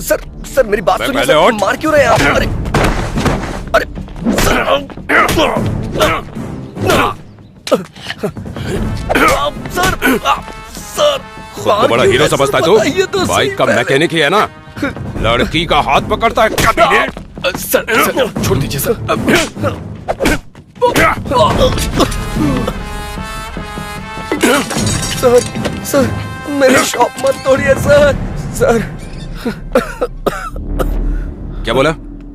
Sir sir मेरी बात सुनिए सर, मार क्यों रहे हैं आप? अरे अरे सर सर खुद को बड़ा हीरो समझता है तू? बाइक का मैकेनिक ही है ना, लड़की का हाथ पकड़ता है कभी ने? सर छोड़ दीजिए सर। सर सर मेरी शॉप मत तोड़िए सर। सर क्या बोला?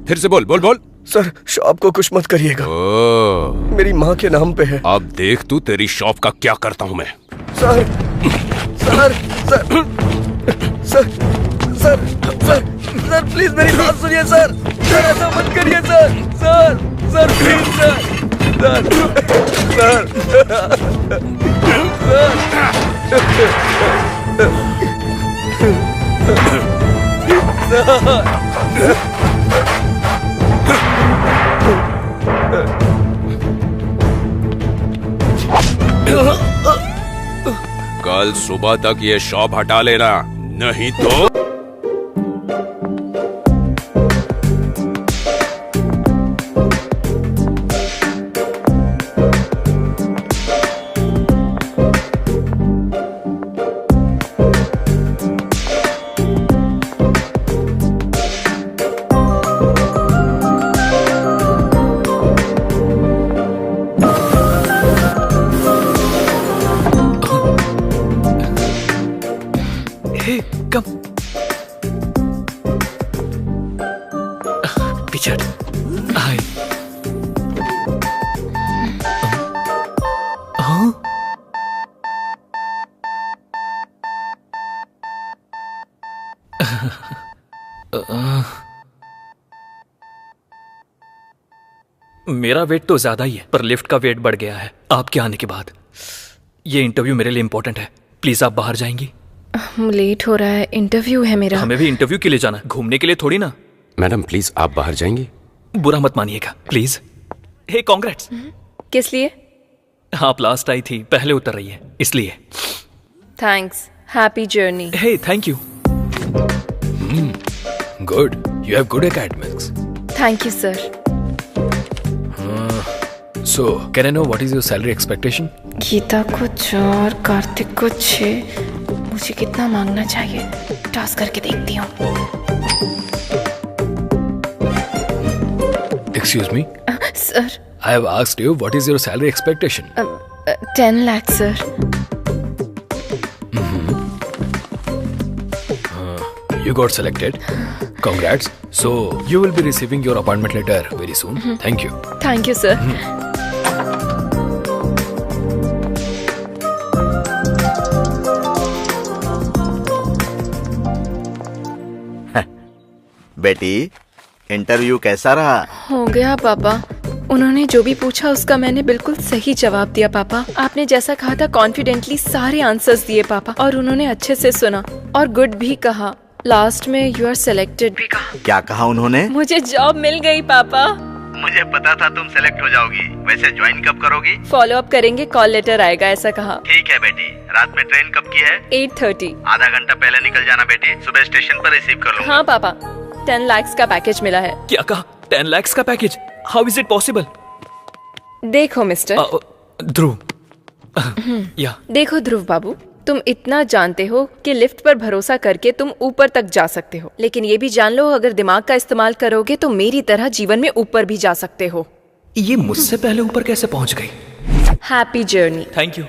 फिर से बोल बोल बोल। सर शॉप को कुछ मत करिएगा, मेरी माँ के नाम पे है। अब देख तू तेरी शॉप का क्या करता हूँ मैं। Sir sir sir sir sir sir sir please मेरी बात सुनिए सर। सर ऐसा मत करिए sir. Sir sir please sir. Sir कल सुबह तक ये शॉप हटा लेना, नहीं तो मेरा वेट तो ज्यादा ही है, पर लिफ्ट का वेट बढ़ गया है आपके आने के बाद। ये इंटरव्यू मेरे लिए इंपॉर्टेंट है, प्लीज आप बाहर जाएंगी? लेट हो रहा है, इंटरव्यू है मेरा। हमें भी इंटरव्यू के लिए जाना है, घूमने के लिए थोड़ी ना। मैडम प्लीज आप बाहर जाएंगी? बुरा मत मानिएगा प्लीज। Hey congrats. किस लिए? आप लास्ट आई थी, पहले उतर रही है इसलिए। Thanks, happy journey. Hey thank you. Good, you have good academics. Thank you sir. So, can I know what is your salary expectation? Geeta को 4, कार्तिक को 6, मुझे कितना मांगना चाहिए? टॉस करके देखती हूँ। Excuse me? Sir. I have asked you what is your salary expectation? 10 lakh, sir. You got selected. Congrats. So, you will be receiving your appointment letter very soon. Thank you. Thank you, sir. बेटी interview कैसा रहा? हो गया पापा, उन्होंने जो भी पूछा उसका मैंने बिल्कुल सही जवाब दिया पापा। आपने जैसा कहा था कॉन्फिडेंटली सारे आंसर्स दिए पापा, और उन्होंने अच्छे से सुना और गुड भी कहा। लास्ट में यू आर सिलेक्टेड भी कहा। क्या कहा उन्होंने? मुझे जॉब मिल गई पापा। मुझे पता था तुम सेलेक्ट हो जाओगी। वैसे ज्वाइन कब करोगी? फॉलो अप करेंगे, कॉल लेटर आएगा ऐसा कहा। ठीक है बेटी। रात में ट्रेन कब की है? 8:30। आधा घंटा पहले निकल जाना बेटी, सुबह स्टेशन पर रिसीव कर लूंगा। हाँ पापा, 10 lakhs का पैकेज मिला है। क्या कहा? 10 lakhs का package? How is it possible? देखो मिस्टर ध्रुव, या देखो ध्रुव बाबू, तुम इतना जानते हो कि लिफ्ट पर भरोसा करके तुम ऊपर तक जा सकते हो, लेकिन ये भी जान लो अगर दिमाग का इस्तेमाल करोगे तो मेरी तरह जीवन में ऊपर भी जा सकते हो। ये मुझसे पहले ऊपर कैसे पहुंच गई? Happy journey. Thank you.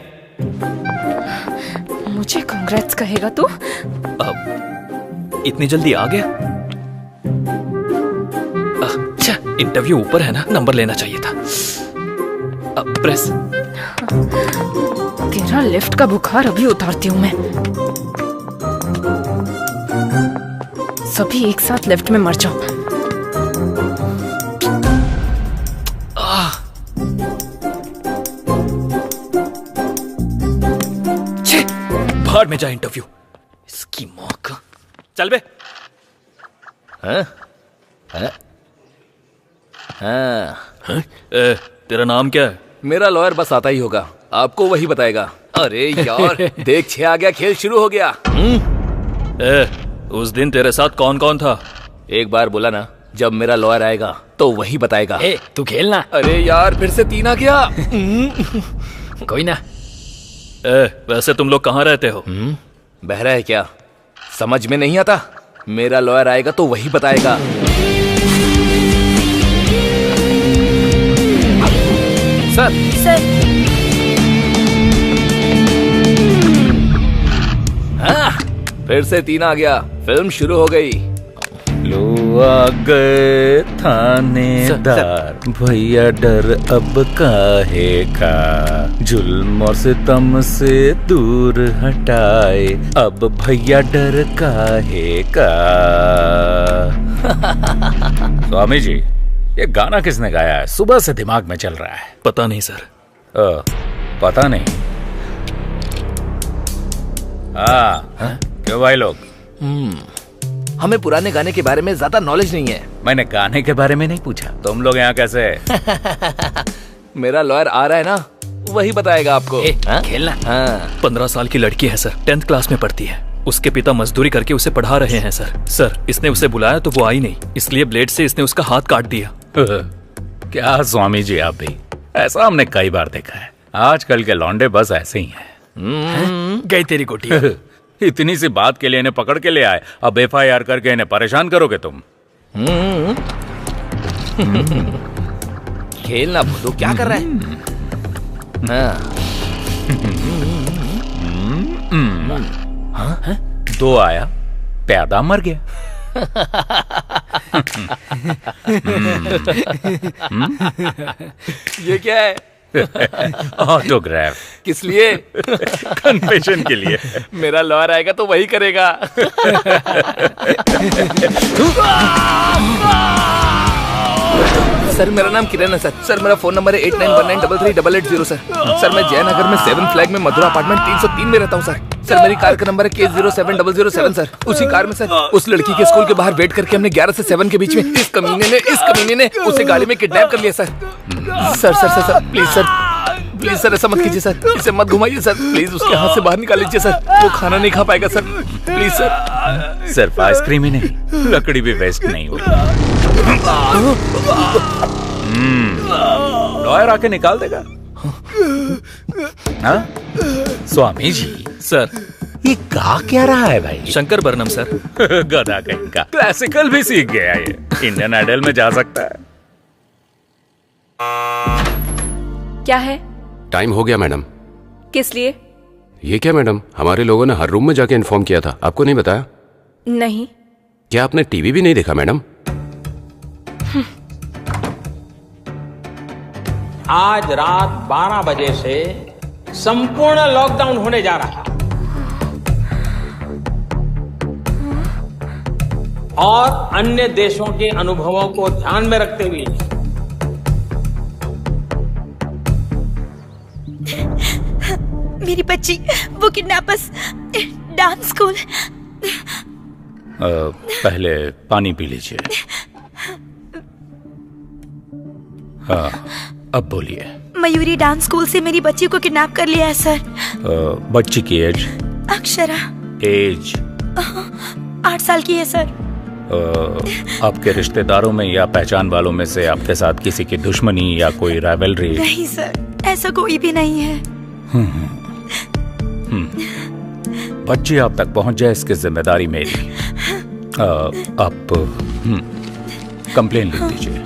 मुझे कांग्रेट्स कहेगा तू? इतनी जल्दी आ गया? अच्छा, इंटरव्यू ऊपर है ना, नंबर लेना चाहिए था। प्रेस। तेरा लिफ्ट का बुखार अभी उतारती हूँ मैं। सभी एक साथ लिफ्ट में मर जाओ। बाहर में जा इंटरव्यू, इसकी मौका। चल बे। तेरा नाम क्या है? मेरा लॉयर बस आता ही होगा, आपको वही बताएगा। अरे यार देख, 6 आ गया, खेल शुरू हो गया। उस दिन तेरे साथ कौन कौन था? एक बार बोला ना, जब मेरा लॉयर आएगा तो वही बताएगा। ए, तू खेलना। अरे यार फिर से 3 आ गया। कोई ना। वैसे तुम लोग कहाँ रहते हो? बहरा है क्या? समझ में नहीं आता? मेरा लॉयर आएगा तो वही बताएगा। सर हाँ, फिर से 3 आ गया। फिल्म शुरू हो गई। लो आ गए थानेदार, भैया डर अब काहे का, जुल्म और सितम से दूर हटाए, अब भैया डर काहे का। स्वामी जी, ये गाना किसने गाया है? सुबह से दिमाग में चल रहा है। पता नहीं सर। पता नहीं। हाँ, क्यों भाई लोग? हमें पुराने गाने के बारे में ज्यादा नॉलेज नहीं है। मैंने गाने के बारे में नहीं पूछा। तुम लोग यहाँ कैसे? मेरा लॉयर आ रहा है ना, वही बताएगा आपको। खेलना। हाँ। 15 साल की लड़की है सर, 10th क्लास में पढ़ती है। उसके पिता मजदूरी करके उसे पढ़ा रहे हैं सर। इसने उसे बुलाया तो वो आई नहीं, इसलिए ब्लेड से इसने उसका हाथ काट दिया। क्या स्वामी जी, आप भी? ऐसा हमने कई बार देखा है। आजकल के लौंडे बस ऐसे ही हैं। गई तेरी गोटियां। इतनी सी बात के लिए इन्हें पकड़ के ले आए, अब FIR करके इन्हें परेशान करोगे तुम? खेलना तो क्या कर रहा है? हाँ। 2 आया, प्यादा मर गया। ये क्या है? ऑटोग्राफ। किस लिए? कन्फेशन के लिए। मेरा लॉयर आएगा तो वही करेगा। सर मेरा नाम किरण है सर। मेरा फोन नंबर है 8919338880 सर। मैं जयनगर में 7 फ्लैग में मधुरा अपार्टमेंट 303 में रहता हूँ सर। मेरी कार का नंबर है K07007 सर। उसी कार में सर, उस लड़की के स्कूल के बाहर वेट करके हमने 11 से 7 के बीच में इस कमीने ने उसे गाड़ी में किडनैप कर लिया सर। सर प्लीज सर ऐसा मत कीजिए सर। इसे मत घुमाइए सर, प्लीज। उसके हाथ से बाहर निकाल लीजिए सर, वो खाना नहीं खा पाएगा सर, प्लीज सर। सिर्फ आइसक्रीम ही नहीं, लकड़ी भी वेस्ट नहीं हुई। लॉयर आके निकाल देगा। हाँ? स्वामी जी सर, ये गा क्या रहा है भाई? शंकर बरनम सर। गधा कहीं का, क्लासिकल भी सीख गया ये। इंडियन आइडल में जा सकता है। क्या है? टाइम हो गया मैडम। किस लिए? ये क्या मैडम, हमारे लोगों ने हर रूम में जाके इन्फॉर्म किया था, आपको नहीं बताया? नहीं। क्या आपने टीवी भी नहीं देखा मैडम? आज रात 12 बजे से संपूर्ण लॉकडाउन होने जा रहा है और अन्य देशों के अनुभवों को ध्यान में रखते हुए मेरी बच्ची, वो किडनैपर्स डांस स्कूल। पहले पानी पी लीजिए। हाँ, अब बोलिए। मयूरी डांस स्कूल से मेरी बच्ची को किडनैप कर लिया है सर। बच्ची की एज? अक्षरा। एज? 8 साल की है सर। आपके रिश्तेदारों में या पहचान वालों में से आपके साथ किसी की दुश्मनी या कोई राइवलरी? नहीं सर, ऐसा कोई भी नहीं है। बच्ची आप तक पहुंच जाए इसकी जिम्मेदारी मेरी। आप कंप्लेन लिख दीजिए।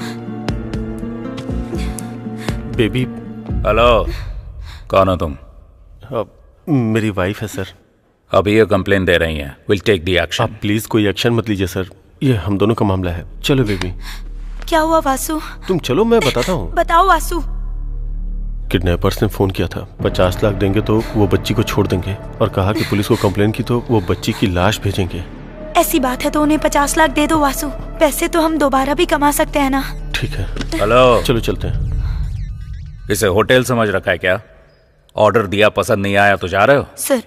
बेबी। हेलो, कौन हो तुम? मेरी वाइफ है सर। अभी ये कंप्लेन दे रही हैं। Will take the action. आप प्लीज कोई एक्शन मत लीजिए सर, ये हम दोनों का मामला है। चलो बेबी। क्या हुआ वासु? तुम चलो, मैं बताता हूँ। बताओ वासु। किडनैपर्स ने फोन किया था, 50 लाख देंगे तो वो बच्ची को छोड़ देंगे, और कहा कि पुलिस को कंप्लेन की तो वो बच्ची की लाश भेजेंगे। ऐसी बात है तो उन्हें 50 लाख दे दो वासु। पैसे तो हम दोबारा भी कमा सकते हैं ना। ठीक है। हेलो, चलो चलते हैं। इसे होटल समझ रखा है क्या? ऑर्डर दिया, पसंद नहीं आया तो जा रहे हो? सर,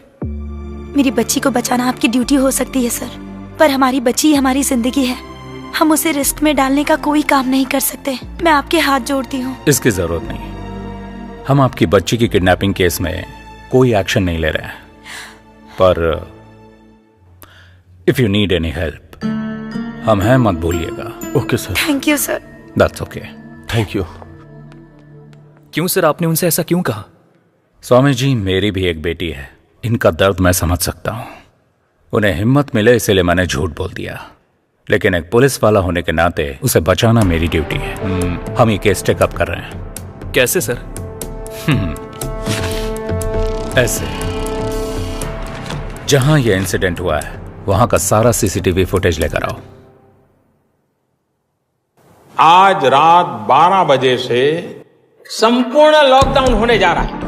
मेरी बच्ची को बचाना आपकी ड्यूटी हो सकती है सर, पर हमारी बच्ची हमारी जिंदगी है। हम उसे रिस्क में डालने का कोई काम नहीं कर सकते। मैं आपके हाथ जोड़ती हूँ। इसकी जरूरत नहीं। हम आपकी बच्ची की किडनैपिंग केस में कोई एक्शन नहीं ले रहे हैं, पर if you need any help, हम हैं, मत भूलिएगा। Okay sir. Thank you sir. That's okay. Thank you. क्यों सर, आपने उनसे ऐसा क्यों कहा? स्वामी जी, मेरी भी एक बेटी है, इनका दर्द मैं समझ सकता हूँ। उन्हें हिम्मत मिले इसलिए मैंने झूठ बोल दिया, लेकिन एक पुलिस वाला होने के नाते उसे बचाना मेरी ड्यूटी है। हम ये केस टेकअप कर रहे हैं। कैसे सर? ऐसे, जहां यह इंसिडेंट हुआ है वहां का सारा सीसीटीवी फुटेज लेकर आओ। आज रात 12 बजे से संपूर्ण लॉकडाउन होने जा रहा है।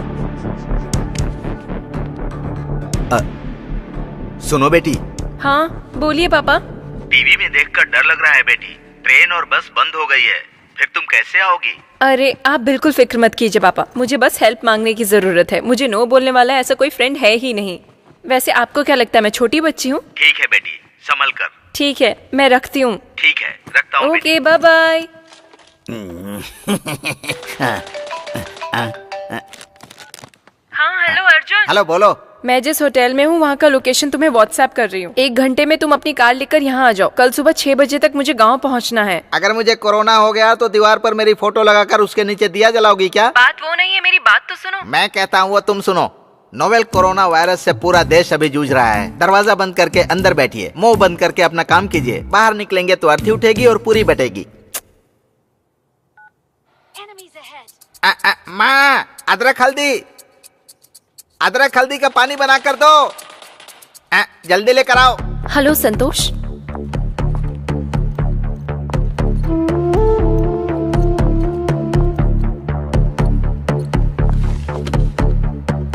सुनो बेटी। हाँ बोलिए पापा। टीवी में देखकर डर लग रहा है बेटी। ट्रेन और बस बंद हो गई है, फिर तुम कैसे आओगी? अरे आप बिल्कुल फिक्र मत कीजिए पापा, मुझे बस हेल्प मांगने की जरूरत है। मुझे नो बोलने वाला ऐसा कोई फ्रेंड है ही नहीं। वैसे आपको क्या लगता है मैं छोटी बच्ची हूँ? ठीक है बेटी, संभल कर। ठीक है, मैं रखती हूँ। ठीक है, रखता हूँ। Okay, bye bye. हाँ हेलो अर्जुन। हेलो, बोलो। मैं जिस होटल में हूँ वहाँ का लोकेशन तुम्हें व्हाट्सएप कर रही हूँ। 1 घंटे में तुम अपनी कार लेकर यहाँ आ जाओ। कल सुबह 6 बजे तक मुझे गाँव पहुँचना है। अगर मुझे कोरोना हो गया तो दीवार पर मेरी फोटो लगाकर उसके नीचे दिया जलाओगी क्या? बात वो नहीं है, मेरी बात तो सुनो। मैं कहता हूँ वो तुम सुनो। नोवेल कोरोना वायरस से पूरा देश अभी जूझ रहा है। दरवाजा बंद करके अंदर बैठिए, मुंह बंद करके अपना काम कीजिए। बाहर निकलेंगे तो अर्थी उठेगी और पूरी बटेगी। माँ, अदरक हल्दी का पानी बना कर दो। जल्दी लेकर आओ। हेलो संतोष।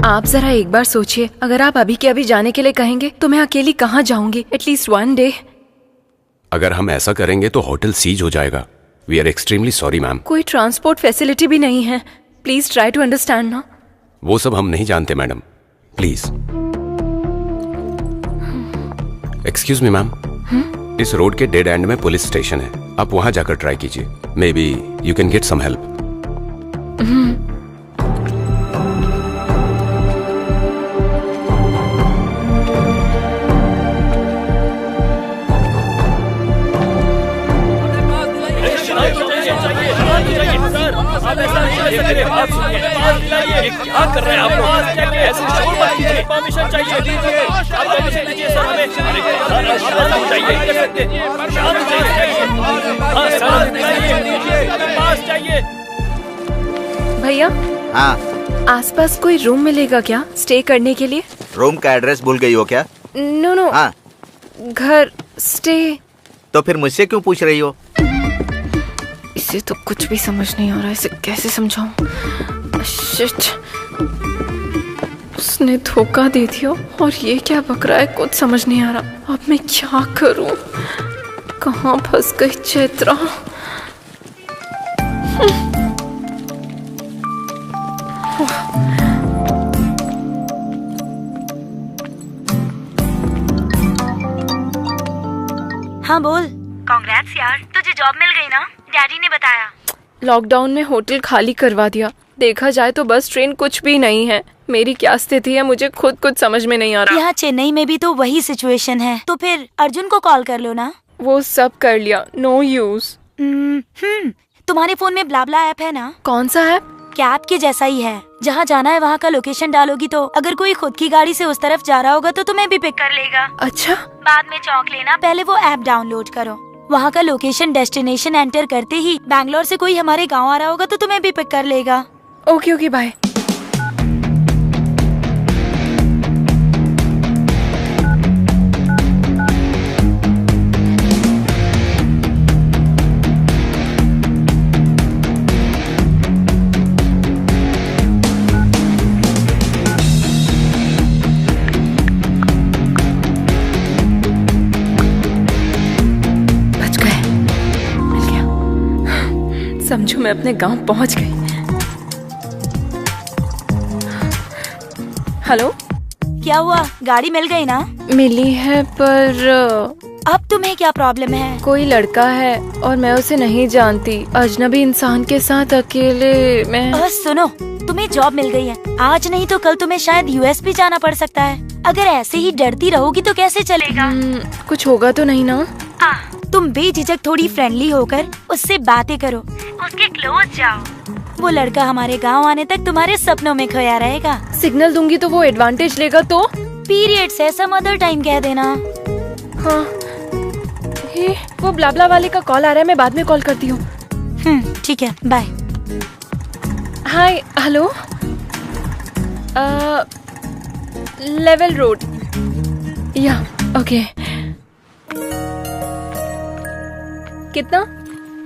आप जरा एक बार सोचिए, अगर आप अभी के अभी जाने के लिए कहेंगे तो मैं अकेली कहाँ जाऊंगी? At least 1 day. अगर हम ऐसा करेंगे तो होटल सीज हो जाएगा। We are extremely sorry ma'am. कोई ट्रांसपोर्ट फैसिलिटी भी नहीं है। प्लीज ट्राई टू अंडरस्टैंड ना। वो सब हम नहीं जानते madam, please. Excuse me ma'am, इस रोड के डेड एंड में पुलिस स्टेशन है, आप वहां जाकर ट्राई कीजिए। Maybe you can get some help. क्या कर रहे हैं आप लोग? ऐसे शोर मत कीजिए। परमिशन चाहिए, दीजिए। आप परमिशन दीजिए सर हमें। शांत चाहिए। शांत चाहिए। हाँ, शांत चाहिए। पास चाहिए। भैया। हाँ। आसपास कोई रूम मिलेगा क्या स्टे करने के लिए? रूम का एड्रेस भूल गई हो क्या? नो। हाँ। घर स्टे। तो फिर मुझसे क्यों पूछ रही हो? इसे तो कुछ भी समझ नहीं आ रहा, इसे कैसे समझाऊं? शिट, उसने धोखा दे दिया और ये क्या बक रहा है, कुछ समझ नहीं आ रहा। अब मैं क्या करूं? कहाँ फंस गई चैत्रा? हाँ बोल। कांग्रेट्स यार, तुझे जॉब मिल गई ना? डैडी ने बताया। लॉकडाउन में होटल खाली करवा दिया। देखा जाए तो बस ट्रेन कुछ भी नहीं है। मेरी क्या स्थिति है मुझे खुद कुछ समझ में नहीं आ रहा। यहाँ चेन्नई में भी तो वही सिचुएशन है, तो फिर अर्जुन को कॉल कर लो ना। वो सब कर लिया, नो यूज। तुम्हारे फोन में ब्लाब्ला ऐप है ना? कौन सा ऐप? कैब के जैसा ही है। जहाँ जाना है वहाँ का लोकेशन डालोगी तो अगर कोई खुद की गाड़ी से उस तरफ जा रहा होगा तो तुम्हें भी पिक कर लेगा। अच्छा। बाद में चौंक लेना, पहले वो ऐप डाउनलोड करो। वहाँ का लोकेशन डेस्टिनेशन एंटर करते ही बैंगलोर से कोई हमारे गांव आ रहा होगा तो तुम्हें भी पिक कर लेगा। Okay bye. समझो मैं अपने गांव पहुंच गई। हेलो, क्या हुआ? गाड़ी मिल गई ना? मिली है पर अब तुम्हें क्या प्रॉब्लम है? कोई लड़का है और मैं उसे नहीं जानती। अजनबी इंसान के साथ अकेले मैं। सुनो, तुम्हें जॉब मिल गई है। आज नहीं तो कल तुम्हें शायद यूएस भी जाना पड़ सकता है। अगर ऐसे ही डरती रहोगी तो कैसे चलेगा? कुछ होगा तो नहीं ना? तुम बेझिझक थोड़ी फ्रेंडली होकर उससे बातें करो, उसके क्लोज जाओ। वो लड़का हमारे गांव आने तक तुम्हारे सपनों में खोया रहेगा। सिग्नल दूंगी तो वो एडवांटेज लेगा तो? पीरियड्स है, सम अदर टाइम कह देना। हाँ, वो ब्लाब्ला वाले का कॉल आ रहा है, मैं बाद में कॉल करती हूँ। ठीक है, बाय। हाय, हेलो। Level road. या, ओके। कितना?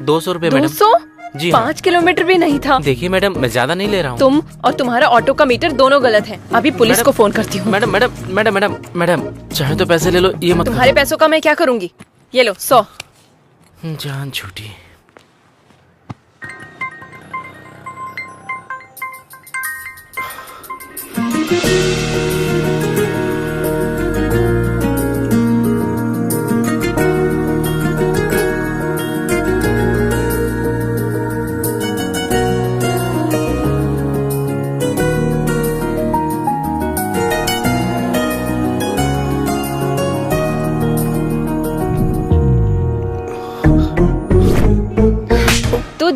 200 रुपए मैडम। 200? जी 5 किलोमीटर भी नहीं था। देखिए मैडम, मैं ज्यादा नहीं ले रहा हूँ। तुम और तुम्हारा ऑटो का मीटर दोनों गलत है। अभी पुलिस को फोन करती हूँ। Madam madam madam madam madam, चाहे तो पैसे ले लो, ये मत। तुम्हारे पैसों का मैं क्या करूँगी? ये लो 100। जान छूटी।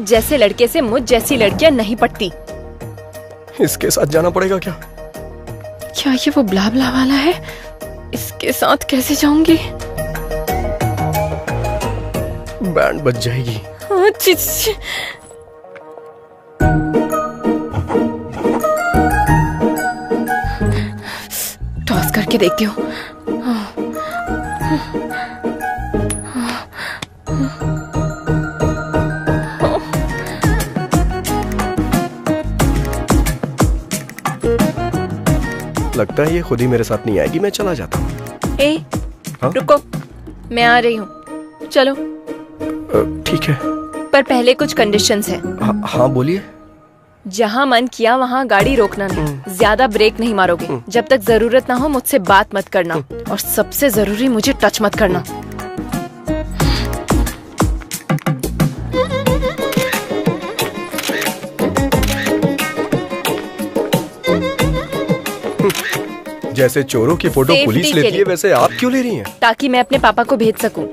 जैसे लड़के से मुझ जैसी लड़कियां नहीं पटती। इसके साथ जाना पड़ेगा क्या? क्या ये वो ब्लाब्ला वाला है? इसके साथ कैसे जाऊंगी? बैंड बज जाएगी। टॉस करके देखती हूँ। लगता है ये खुद ही मेरे साथ नहीं आएगी, मैं चला जाता हूँ। रुको, मैं आ रही हूँ, चलो। ठीक है, पर पहले कुछ कंडीशंस है। हाँ बोलिए। जहाँ मन किया वहाँ गाड़ी रोकना नहीं, ज्यादा ब्रेक नहीं मारोगे। जब तक जरूरत ना हो मुझसे बात मत करना, और सबसे जरूरी मुझे टच मत करना। जैसे चोरों की फोटो पुलिस लेती है, वैसे आप क्यों ले रही हैं? ताकि मैं अपने पापा को भेज सकूं।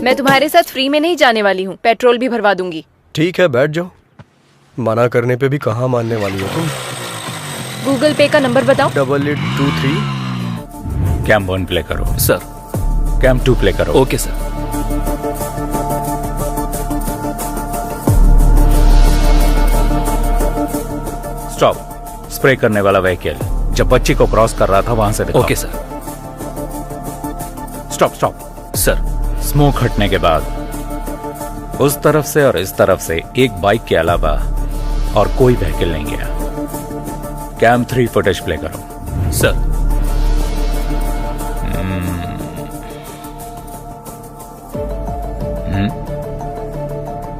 मैं तुम्हारे साथ फ्री में नहीं जाने वाली हूँ, पेट्रोल भी भरवा दूंगी। ठीक है, बैठ जाओ। मना करने पे भी कहाँ मानने वाली हो तुम? गूगल पे का नंबर बताओ। 8823। कैम 1 प्ले करो। सर। कैम 2 प्ले करो। Okay sir. स्टॉप। स्प्रे करने वाला व्हीकल जब बच्ची को क्रॉस कर रहा था वहां से दिखाओ। Okay sir. Stop stop. Sir. Smoke हटने के बाद उस तरफ से और इस तरफ से एक बाइक के अलावा और कोई व्हीकल नहीं गया। कैम 3 फुटेज प्ले करो। सर।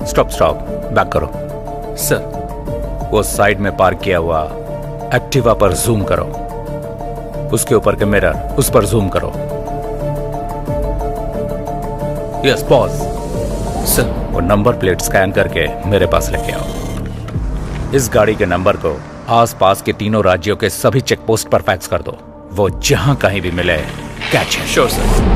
स्टॉप स्टॉप, बैक करो। सर। वो साइड में पार्क किया हुआ एक्टिवा पर जूम करो। उसके ऊपर के मिरर, उस पर जूम करो। Yes, pause. सर। वो नंबर प्लेट स्कैन करके मेरे पास लेके आओ। इस गाड़ी के नंबर को आसपास के तीनों राज्यों के सभी चेक पोस्ट पर फैक्स कर दो। वो जहां कहीं भी मिले कैच है। Sure sir.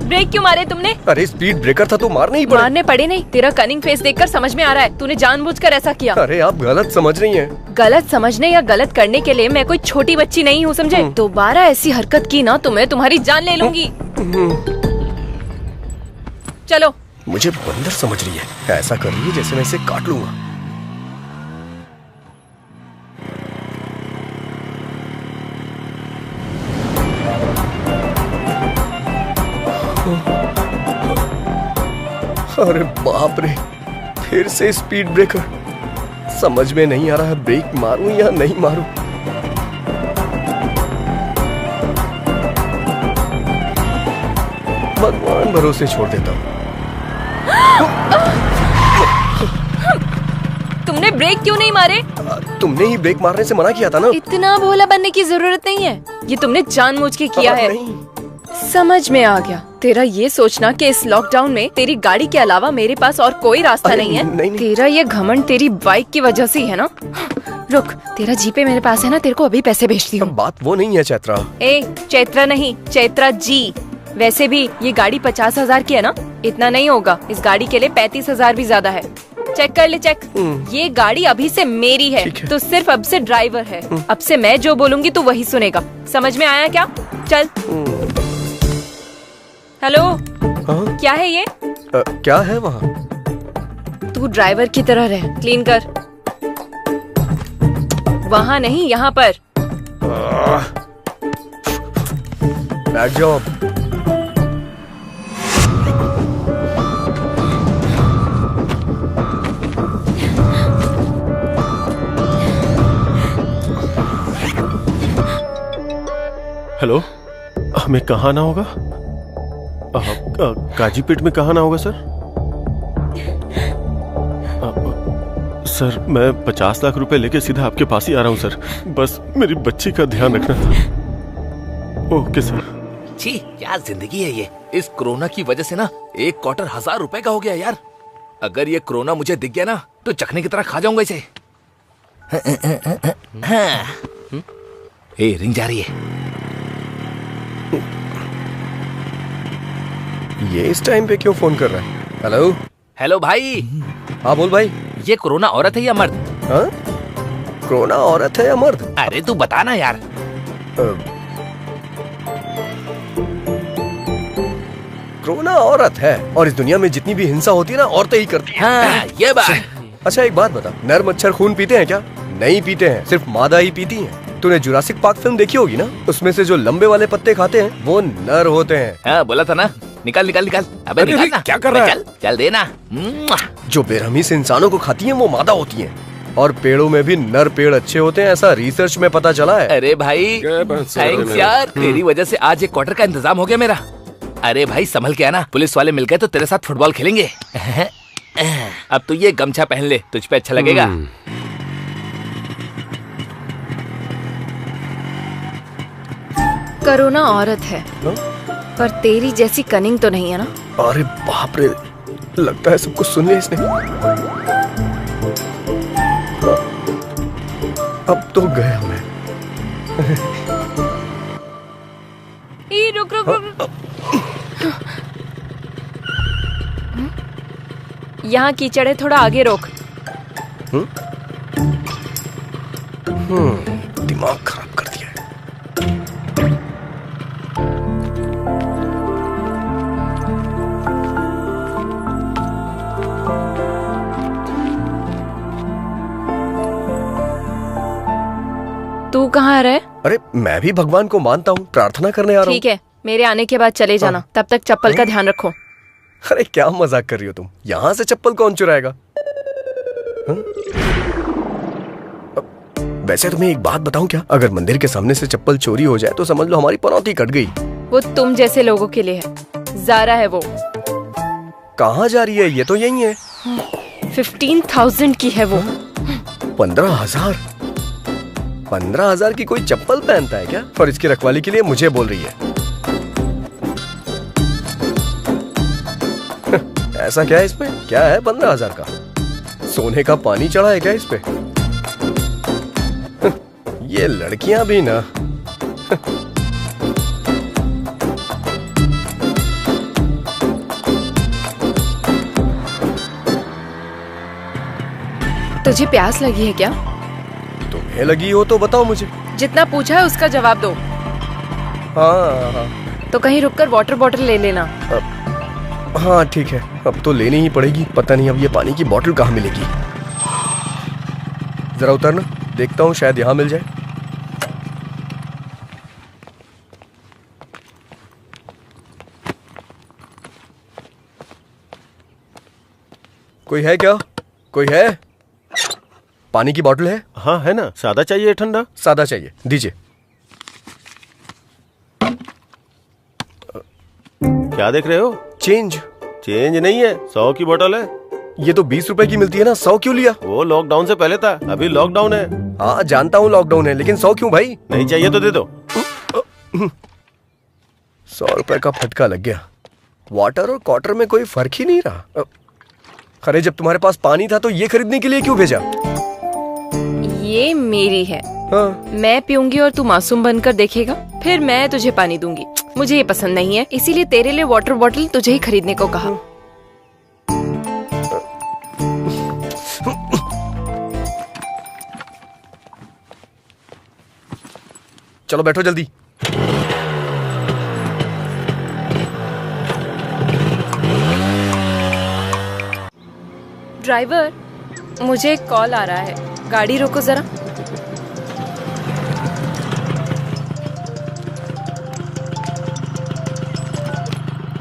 ब्रेक क्यों मारे तुमने? अरे स्पीड ब्रेकर था तो मारने ही पड़े। मारने पड़े नहीं, तेरा कनिंग फेस देखकर समझ में आ रहा है तूने जानबूझकर ऐसा किया। अरे आप गलत समझ रही हैं। गलत समझने या गलत करने के लिए मैं कोई छोटी बच्ची नहीं हूँ, समझे? दोबारा ऐसी हरकत की ना तो मैं तुम्हारी जान ले लूंगी। चलो। मुझे बंदर समझ रही है, ऐसा कर रही है जैसे मैं इसे काट लूंगा। अरे बाप रे, फिर से स्पीड ब्रेकर। समझ में नहीं आ रहा है ब्रेक मारूं या नहीं मारूं। भगवान भरोसे छोड़ देता हूं। तुमने ब्रेक क्यों नहीं मारे? तुमने ही ब्रेक मारने से मना किया था ना। इतना भोला बनने की जरूरत नहीं है, ये तुमने जानबूझ के किया है। नहीं। समझ में आ गया। तेरा ये सोचना कि इस लॉकडाउन में तेरी गाड़ी के अलावा मेरे पास और कोई रास्ता नहीं है। नहीं। तेरा ये घमंड तेरी बाइक की वजह से ही है ना। रुक, तेरा जीपे मेरे पास है ना, तेरे को अभी पैसे भेजती हूँ। बात वो नहीं है चैत्रा। ए, चैत्रा नहीं, चैत्रा जी। वैसे भी ये गाड़ी 50,000 की है ना, इतना नहीं होगा। इस गाड़ी के लिए 35,000 भी ज्यादा है। चेक कर ले, चेक। ये गाड़ी अभी से मेरी है, तो सिर्फ अब से ड्राइवर है। अब से मैं जो बोलूंगी तू वही सुनेगा। समझ में आया क्या? चल। हेलो, क्या है ये? क्या है वहाँ? तू ड्राइवर की तरह रह, क्लीन कर। वहाँ नहीं, यहाँ पर। Bad job. हेलो, हमें कहाँ आना होगा? काजीपेट में कहाँ आना होगा सर? सर मैं 50 लाख रुपए लेके सीधा आपके पास ही आ रहा हूँ सर। बस मेरी बच्ची का ध्यान रखना था। Okay sir. छी, क्या जिंदगी है ये। इस कोरोना की वजह से ना एक क्वार्टर 1000 रुपए का हो गया यार। अगर ये कोरोना मुझे दिख गया ना तो चखने की तरह खा जाऊंगा इसे। ए, रिंग जा रही है। ये इस टाइम पे क्यों फोन कर रहा है? हेलो। हेलो भाई। हाँ बोल भाई। ये कोरोना औरत है या मर्द? हाँ? कोरोना औरत है या मर्द? अरे तू बता ना यार। कोरोना औरत है, और इस दुनिया में जितनी भी हिंसा होती है ना, औरतें ही करती हैं। हाँ, ये बात। अच्छा एक बात बता, नर मच्छर खून पीते हैं क्या? नहीं पीते हैं, सिर्फ मादा ही पीती हैं। तूने जुरासिक पार्क फिल्म देखी होगी ना, उसमें से जो लंबे वाले पत्ते खाते हैं वो नर होते हैं। हाँ, बोला था ना। निकाल निकाल निकाल। अबे निकाल ना। क्या कर रहा है? चल चल देना। जो बेरहमी से इंसानों को खाती हैं वो मादा होती हैं, और पेड़ों में भी नर पेड़ अच्छे होते हैं, ऐसा रिसर्च में पता चला है। अरे भाई थैंक्स यार, तेरी वजह से आज एक क्वार्टर का इंतजाम हो गया मेरा। अरे भाई संभल के आना, पुलिस वाले मिल गए तो तेरे साथ फुटबॉल खेलेंगे। अब तो ये गमछा पहन ले, तुझ पे अच्छा लगेगा। कोरोना औरत है, पर तेरी जैसी कनिंग तो नहीं है ना। अरे बाप रे, लगता है सब कुछ सुन लिया इसने। अब तो गया मैं। रुक रुक रुक। यहाँ कीचड़ है, थोड़ा आगे रोक। दिमाग खराब कर दिया है। तू कहाँ रहे? अरे मैं भी भगवान को मानता हूँ, प्रार्थना करने आ रहा हूँ। ठीक है, मेरे आने के बाद चले जाना। तब तक चप्पल का ध्यान रखो। अरे क्या मजाक कर रही हो तुम? यहाँ से चप्पल कौन चुराएगा? वैसे तुम्हें एक बात बताऊं क्या? अगर मंदिर के सामने से चप्पल चोरी हो जाए तो समझ लो हमारी पनौती कट गई। वो तुम जैसे लोगों के लिए है। ज़ारा है वो। कहाँ जा रही है? ये तो यही है। 15,000 की है वो। 15,000? 15,000 की कोई चप्पल पहनता है क्या? और इसकी रखवाली के लिए मुझे बोल रही है। ऐसा क्या है इसमें? क्या है 15,000 का? सोने का पानी चढ़ा है क्या इस पे? ये लड़कियां भी ना। तुझे प्यास लगी है क्या? तुम्हें लगी हो तो बताओ मुझे। जितना पूछा है उसका जवाब दो। हाँ। तो कहीं रुककर वाटर बॉटल ले लेना। हाँ ठीक है, अब तो लेनी ही पड़ेगी। पता नहीं अब ये पानी की बोतल कहाँ मिलेगी। जरा उतरना, देखता हूँ शायद यहाँ मिल जाए। कोई है क्या? कोई है? पानी की बोतल है? हाँ है ना। सादा चाहिए या ठंडा? सादा चाहिए, दीजिए। क्या देख रहे हो? चेंज। चेंज नहीं है, 100 की बोतल है। ये तो 20 रुपए की मिलती है ना, 100 क्यों लिया? वो लॉकडाउन से पहले था, अभी लॉकडाउन है। हाँ जानता हूँ लॉकडाउन है, लेकिन 100 क्यों भाई? नहीं चाहिए तो दे दो। 100 रुपए का फटका लग गया। वाटर और क्वार्टर में कोई फर्क ही नहीं रहा। अरे जब तुम्हारे पास पानी था तो ये खरीदने के लिए क्यों भेजा? ये मेरी है। हाँ। मैं पीऊंगी और तू मासूम बनकर देखेगा, फिर मैं तुझे पानी दूंगी। मुझे ये पसंद नहीं है, इसीलिए तेरे लिए वाटर बॉटल तुझे ही खरीदने को कहा। चलो बैठो जल्दी। ड्राइवर, मुझे एक कॉल आ रहा है, गाड़ी रोको जरा।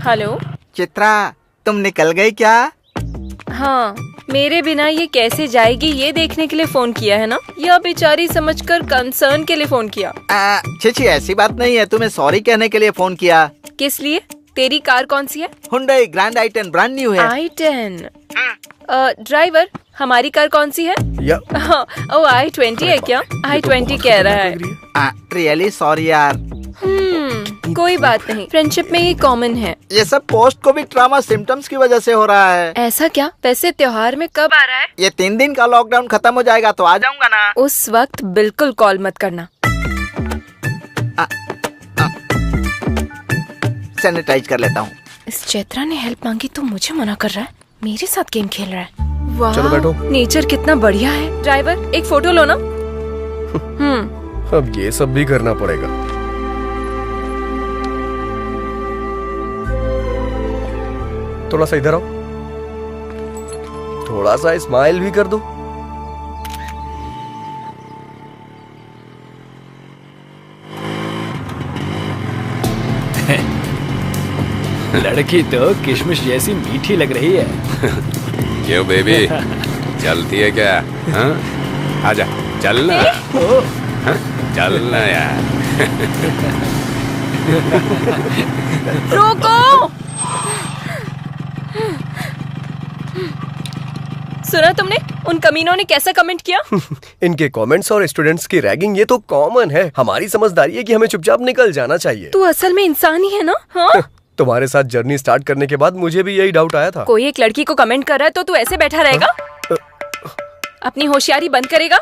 हेलो चित्रा, तुम निकल गई क्या? हाँ, मेरे बिना ये कैसे जाएगी ये देखने के लिए फोन किया है ना, या बेचारी समझकर कंसर्न के लिए फोन किया? छी ऐसी बात नहीं है, तुम्हें सॉरी कहने के लिए फोन किया। किस लिए? तेरी कार कौन सी है? Hyundai grand i10 brand new है। i10। ड्राइवर, हमारी कार कौन सी है? ओ i20 है क्या? i20 कह रहा है। रियली सॉरी यार। कोई बात नहीं, फ्रेंडशिप में ये कॉमन है। ये सब पोस्ट कोविड ट्रॉमा सिम्टम्स की वजह से हो रहा है। ऐसा क्या? वैसे त्योहार में कब आ रहा है? ये 3 दिन का लॉकडाउन खत्म हो जाएगा तो आ जाऊंगा ना। उस वक्त बिल्कुल कॉल मत करना। सैनिटाइज कर लेता हूँ। इस चैत्रा ने हेल्प मांगी तो मुझे मना कर रहा है, मेरे साथ गेम खेल रहा है। वाह, चलो बैठो। नेचर कितना बढ़िया है। ड्राइवर, एक फोटो लो ना। अब ये सब भी करना पड़ेगा। थोड़ा सा इधर आओ, थोड़ा सा स्माइल भी कर दो। लड़की तो किशमिश जैसी मीठी लग रही है। क्यों बेबी, चलती है क्या? हाँ? आजा, चलना। हाँ? चलना यार। रोको। सुना तुमने? उन कमीनों ने कैसा कमेंट किया? इनके कमेंट्स और स्टूडेंट्स की रैगिंग ये तो कॉमन है। हमारी समझदारी है कि हमें चुपचाप निकल जाना चाहिए। तू असल में इंसान ही है ना? हाँ? तुम्हारे साथ जर्नी स्टार्ट करने के बाद मुझे भी यही डाउट आया था। कोई एक लड़की को कमेंट कर रहा है तो तू ऐसे बैठा रहेगा? अपनी होशियारी बंद करेगा?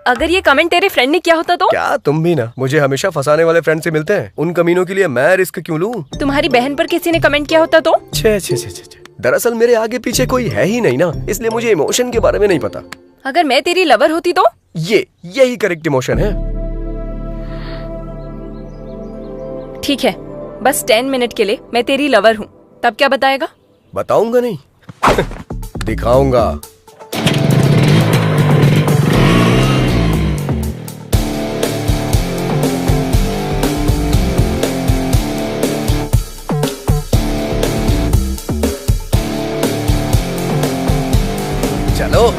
अगर ये कमेंट तेरे फ्रेंड ने किया होता तो? क्या तुम भी ना मुझे हमेशा फंसाने वाले फ्रेंड से मिलते हैं। उन कमीनों के लिए मैं रिस्क क्यों लूं? तुम्हारी बहन पर किसी ने कमेंट किया होता तो? छे छे छे छे। दरअसल मेरे आगे पीछे कोई है ही नहीं ना, इसलिए मुझे इमोशन के बारे में नहीं पता। अगर मैं तेरी लवर होती तो? यही करेक्ट इमोशन है। ठीक है, बस 10 मिनट के लिए मैं तेरी लवर हूँ, तब क्या बताएगा? बताऊंगा नहीं दिखाऊंगा। चलो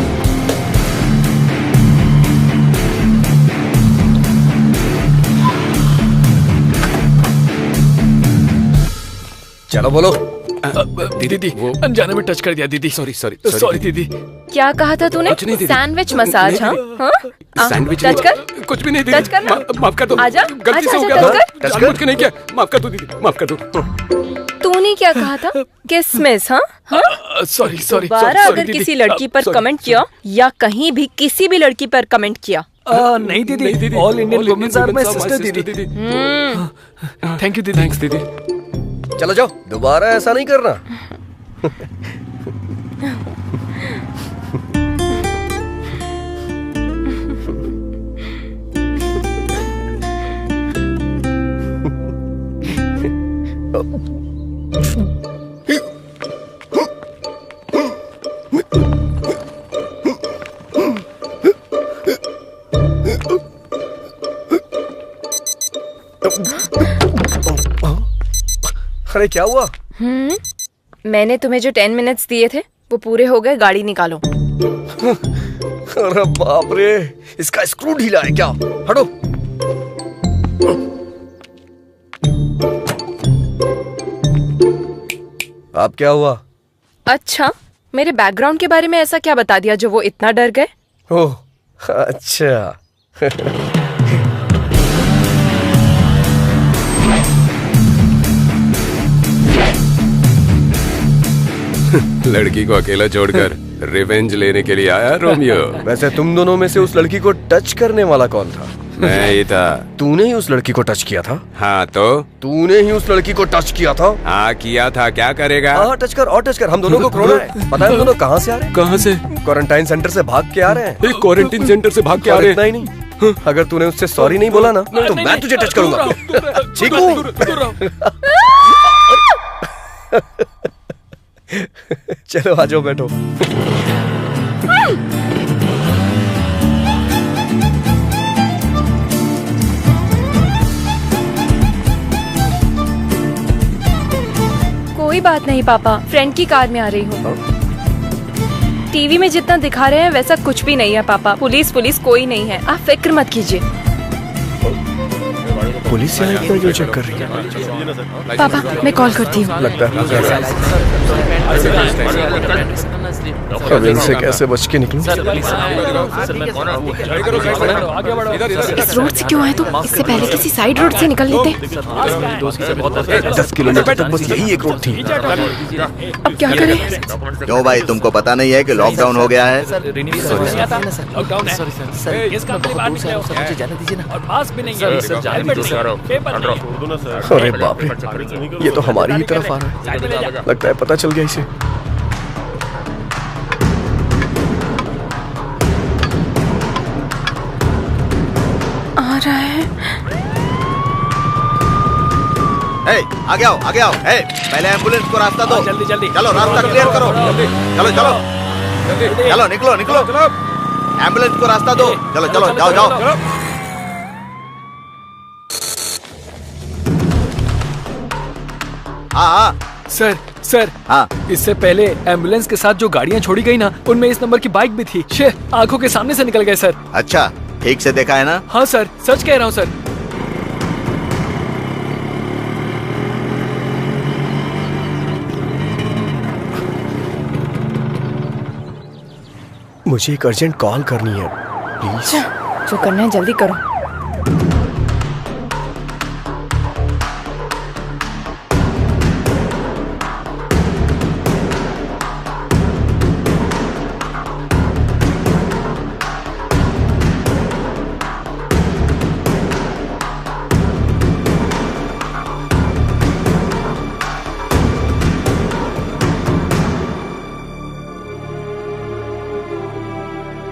चलो बोलो। दीदी अनजाने में टच कर दिया दीदी। सॉरी दीदी। क्या कहा था तूने? कुछ नहीं दीदी। Sandwich massage? हाँ? सैंडविच टच कर। कुछ भी नहीं टच करना। माफ कर दो। आजा, गलती से हो आजा, गया। टच कर। जानबूझ के नहीं किया। माफ कर दो दीदी, माफ कर दो। तूने क्या कहा था? किसमिस? हाँ? सॉरी दोबारा अगर किसी लड़की पर कमेंट किया या कहीं भी किसी भी लड़की पर कमेंट किया। नहीं दीदी, all Indian women's are my sister दीदी। थैंक यू दीदी। थैंक्स दीदी। चलो जाओ, दोबारा ऐसा नहीं करना। अरे क्या हुआ? मैंने तुम्हें जो 10 मिनट्स दिए थे वो पूरे हो गए, गाड़ी निकालो। अरे बाप रे, इसका स्क्रू ढीला है क्या? हटो। अब क्या हुआ? अच्छा, मेरे बैकग्राउंड के बारे में ऐसा क्या बता दिया जो वो इतना डर गए? ओह अच्छा। लड़की को अकेला छोड़कर रिवेंज लेने के लिए आया रोमियो। वैसे तुम दोनों में से उस लड़की को टच करने वाला कौन था? मैं ही था। तूने ही उस लड़की को टच किया था? हाँ तो? तूने ही उस लड़की को टच किया था? हाँ किया था, क्या करेगा? हाँ टच कर और टच कर। हम दोनों को कोरोना है। पता है हम दोनों कहाँ से आ रहे हैं? कहाँ से? क्वारंटाइन सेंटर से भाग के आ रहे हैं। क्वारंटाइन सेंटर से भाग के आ रहे हैं? इतना ही नहीं, अगर तूने उससे सॉरी नहीं बोला ना तो मैं तुझे टच करूंगा। ठीक हूँ? चलो आ जाओ, बैठो। कोई बात नहीं पापा, फ्रेंड की कार में आ रही हूँ। टीवी में जितना दिखा रहे हैं वैसा कुछ भी नहीं है पापा। पुलिस कोई नहीं है, आप फिक्र मत कीजिए। पुलिस यहाँ इतना क्यों चेक कर रही है? पापा मैं कॉल करती हूँ। लगता है अब इनसे कैसे बच के निकलूं? इस रोड से क्यों आए तुम? इससे पहले किसी साइड रोड से निकल लेते। 10 किलोमीटर तक बस यही एक रोड थी। अब क्या करें? क्यों भाई, तुमको पता नहीं है कि लॉकडाउन हो गया है? अरे बाप रे, ये तो हमारी ही तरफ आ रहा है। लगता है पता चल गया इसे। आ रहा है। आगे आओ, आगे आओ। पहले एम्बुलेंस को रास्ता दो। जल्दी जल्दी चलो रास्ता क्लियर करो। चलो चलो चलो, निकलो निकलो। एम्बुलेंस को रास्ता दो। चलो चलो, जाओ जाओ। हाँ सर हाँ, इससे पहले एम्बुलेंस के साथ जो गाड़ियाँ छोड़ी गई ना, उनमें इस नंबर की बाइक भी थी। आंखों के सामने से निकल गए सर। अच्छा ठीक से देखा है ना? हाँ सर, सच कह रहा हूँ सर। मुझे एक अर्जेंट कॉल करनी है, प्लीज। जो करना है जल्दी करो।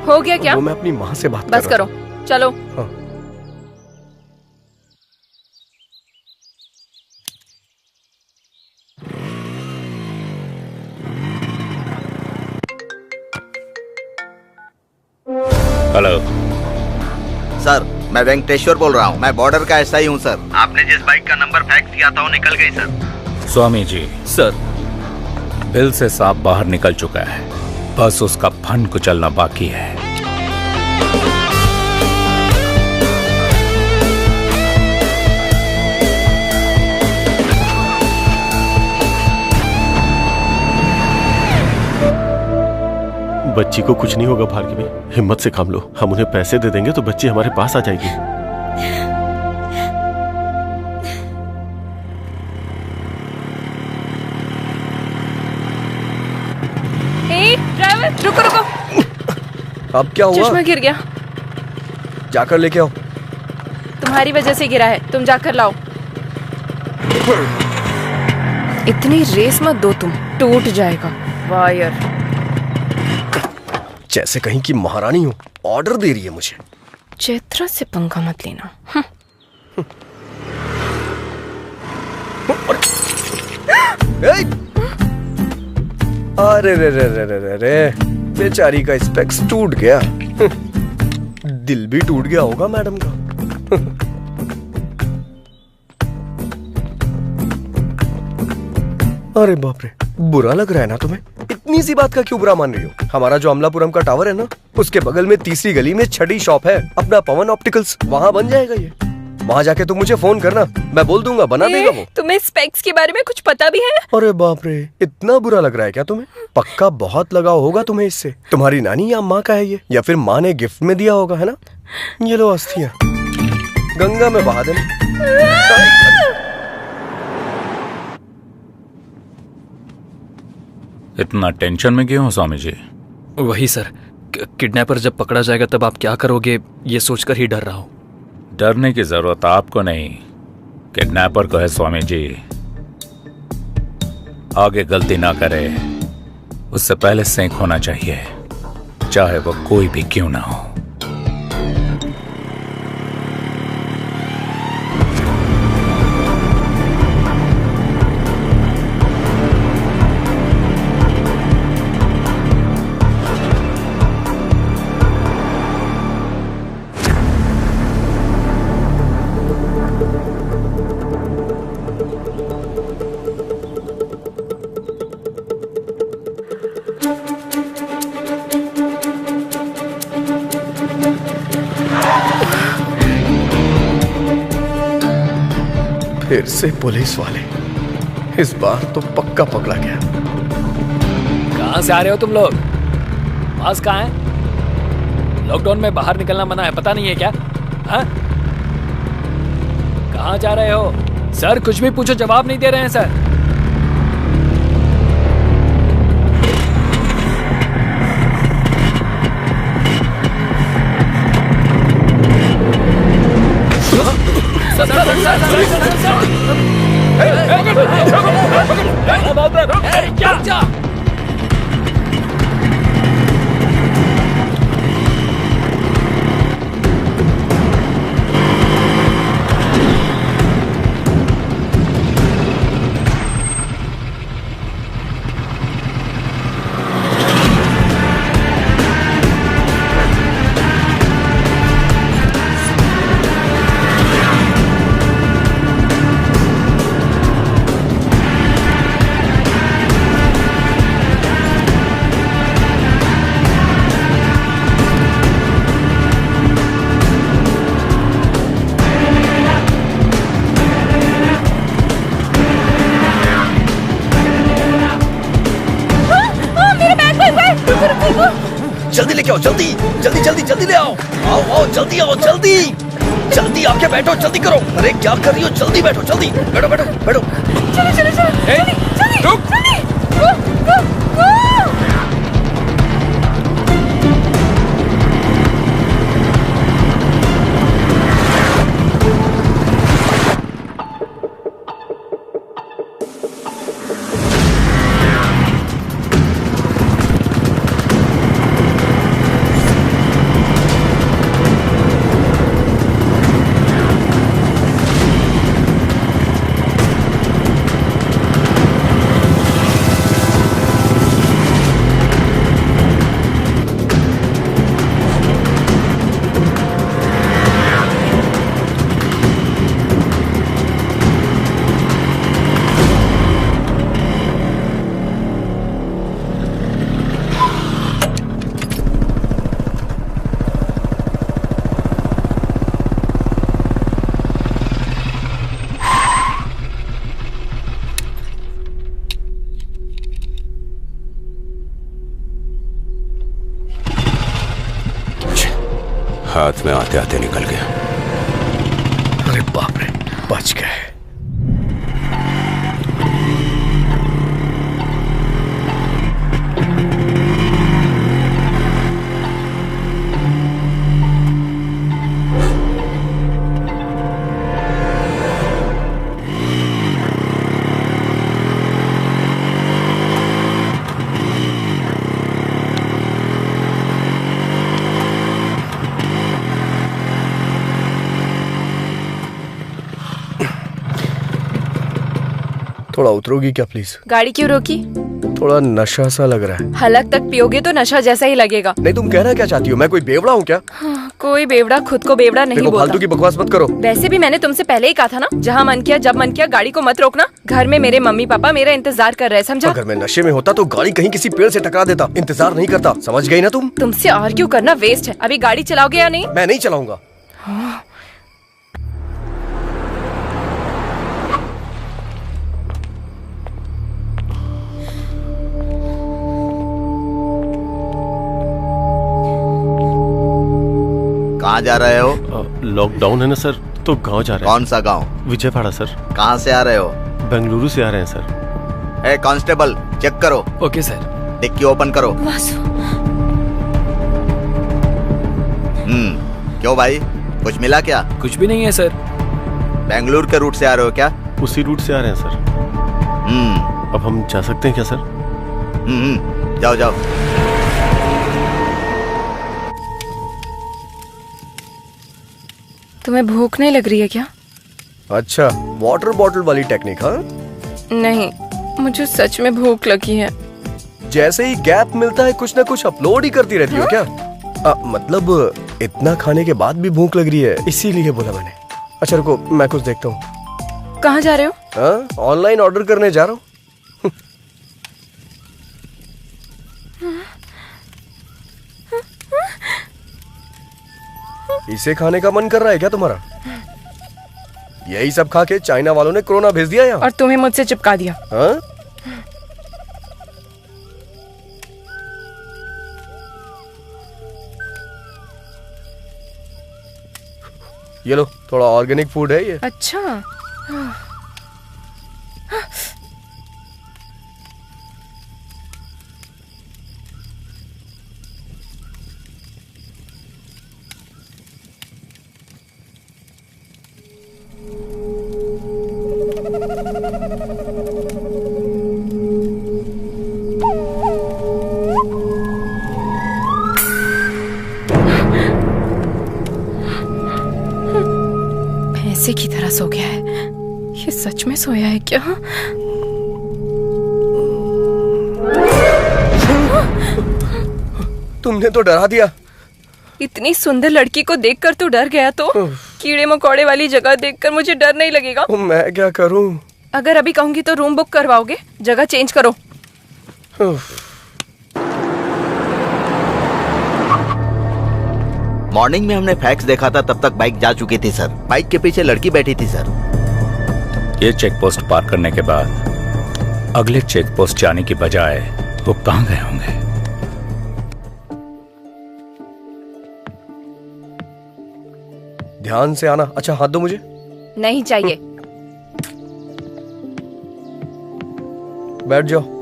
हो गया क्या? वो मैं अपनी माँ से बात बस कर रहा करो, चलो। हाँ। हेलो सर, मैं वेंकटेश्वर बोल रहा हूँ। मैं बॉर्डर का एसआई हूँ सर। आपने जिस बाइक का नंबर फैक्स किया था वो निकल गई sir. Swami ji, sir bill से सांप बाहर निकल चुका है, बस उसका फन कुचलना बाकी है। बच्ची को कुछ नहीं होगा भार्गवी, हिम्मत से काम लो। हम उन्हें पैसे दे देंगे तो बच्ची हमारे पास आ जाएगी। ड्राइवर रुको रुको। अब क्या हुआ? चश्मा गिर गया। जाकर लेके आओ। तुम्हारी वजह से गिरा है, तुम जाकर लाओ। इतनी रेस मत दो तुम, टूट जाएगा वायर। जैसे कहीं की महारानी हो, ऑर्डर दे रही है मुझे। चैत्रा से पंगा मत लेना। अरे रे रे रे रे रे रे, बेचारी का स्पेक्स टूट गया। दिल भी टूट गया होगा मैडम का। अरे बाप रे, बुरा लग रहा है ना तुम्हें? इतनी सी बात का क्यों बुरा मान रही हो? हमारा जो अमलापुरम का टावर है ना, उसके बगल में तीसरी गली में छठी शॉप है अपना पवन ऑप्टिकल्स, वहाँ बन जाएगा ये। वहाँ जाके तुम मुझे फोन करना, मैं बोल दूंगा, बना देगा वो। तुम्हें स्पेक्स के बारे में कुछ पता भी है? अरे बाप रे, इतना बुरा लग रहा है क्या तुम्हें? पक्का बहुत लगाव होगा तुम्हें इससे। तुम्हारी नानी या माँ का है ये, या फिर माँ ने गिफ्ट में दिया होगा, है ना? ये लो अस्थियाँ, गंगा में बहा देना। इतना टेंशन में क्यों हो स्वामी जी? वही सर, किडनैपर जब पकड़ा जाएगा तब आप क्या करोगे, ये सोचकर ही डर रहा हूँ। डरने की जरूरत आपको नहीं, किडनैपर को है स्वामी जी। आगे गलती ना करे उससे पहले सेंक होना चाहिए, चाहे वो कोई भी क्यों ना हो। फिर से पुलिस वाले, इस बार तो पक्का पकड़ा गया। कहाँ से आ रहे हो तुम लोग? पास कहाँ है? लॉकडाउन में बाहर निकलना मना है, पता नहीं है क्या? हाँ? कहाँ जा रहे हो? सर कुछ भी पूछो जवाब नहीं दे रहे हैं सर। जल्दी लेके आओ, जल्दी जल्दी जल्दी जल्दी ले आओ, आओ आओ जल्दी आओ, जल्दी जल्दी आके बैठो, जल्दी करो। अरे क्या कर रही हो, जल्दी बैठो, जल्दी बैठो बैठो बैठो। चलो चलो चलो, जल्दी जल्दी जल्दी। हाथ में आते आते निकल गया। अरे बाप रे, बच गए। थोड़ा उतरोगी क्या प्लीज? गाड़ी क्यों रोकी? थोड़ा नशा सा लग रहा है। हलक तक पियोगे तो नशा जैसा ही लगेगा। नहीं, तुम कहना क्या चाहती हो? मैं कोई बेवड़ा हूँ क्या? हाँ, कोई बेवड़ा खुद को बेवड़ा नहीं देखो, बोलता। फालतू की बकवास मत करो। वैसे भी मैंने तुमसे पहले ही कहा था ना, जहाँ मन किया जब मन किया गाड़ी को मत रोकना। घर में मेरे मम्मी पापा मेरा इंतजार कर रहे हैं, समझा? अगर मैं नशे में होता तो गाड़ी कहीं किसी पेड़ से टकरा देता, इंतजार नहीं करता। समझ गई ना तुम? तुमसे आर्ग्यू करना वेस्ट है। अभी गाड़ी चलाओगे या नहीं? मैं नहीं चलाऊंगा। कहाँ जा रहे हो? लॉकडाउन है ना सर, तो गांव जा रहे हैं। कौन सा गांव? विजयवाड़ा सर। कहाँ से आ रहे हो? बेंगलुरु से आ रहे हैं सर। ए कांस्टेबल, चेक करो। Okay sir. डिक्की ओपन करो। क्यों भाई, कुछ मिला क्या? कुछ भी नहीं है सर। बेंगलुरु के रूट से आ रहे हो क्या? उसी रूट से आ रहे हैं सर। अब हम जा सकते हैं क्या सर? जाओ जाओ। तुम्हें भूख नहीं लग रही है क्या? अच्छा, वाटर बॉटल वाली टेक्निक? हाँ, नहीं, मुझे सच में भूख लगी है। जैसे ही गैप मिलता है कुछ ना कुछ अपलोड ही करती रहती हो क्या? मतलब इतना खाने के बाद भी भूख लग रही है, इसीलिए बोला मैंने। अच्छा रुको, मैं कुछ देखता हूँ। कहाँ जा रहे हो? ऑनलाइन ऑर्डर करने जा रहा हूँ। इसे खाने का मन कर रहा है क्या तुम्हारा? यही सब खा के चाइना वालों ने कोरोना भेज दिया यहाँ। और तुम्हें मुझसे चिपका दिया। हाँ? ये लो, थोड़ा ऑर्गेनिक फूड है ये। अच्छा। भैंसे की तरह सो गया है। ये सच में सोया है क्या? तुमने तो डरा दिया। इतनी सुंदर लड़की को देखकर तू डर गया तो कीड़े मकोड़े वाली जगह देखकर मुझे डर नहीं लगेगा? मैं क्या करूं? अगर अभी कहूंगी तो रूम बुक करवाओगे? जगह चेंज करो। मॉर्निंग में हमने फैक्स देखा था, तब तक बाइक जा चुकी थी सर। बाइक के पीछे लड़की बैठी थी सर। ये चेक पोस्ट पार करने के बाद अगले चेक पोस्ट जाने की बजाय वो कहाँ गए होंगे? ध्यान से आना। अच्छा, हाथ दो मुझे। नहीं चाहिए। बैठ जाओ।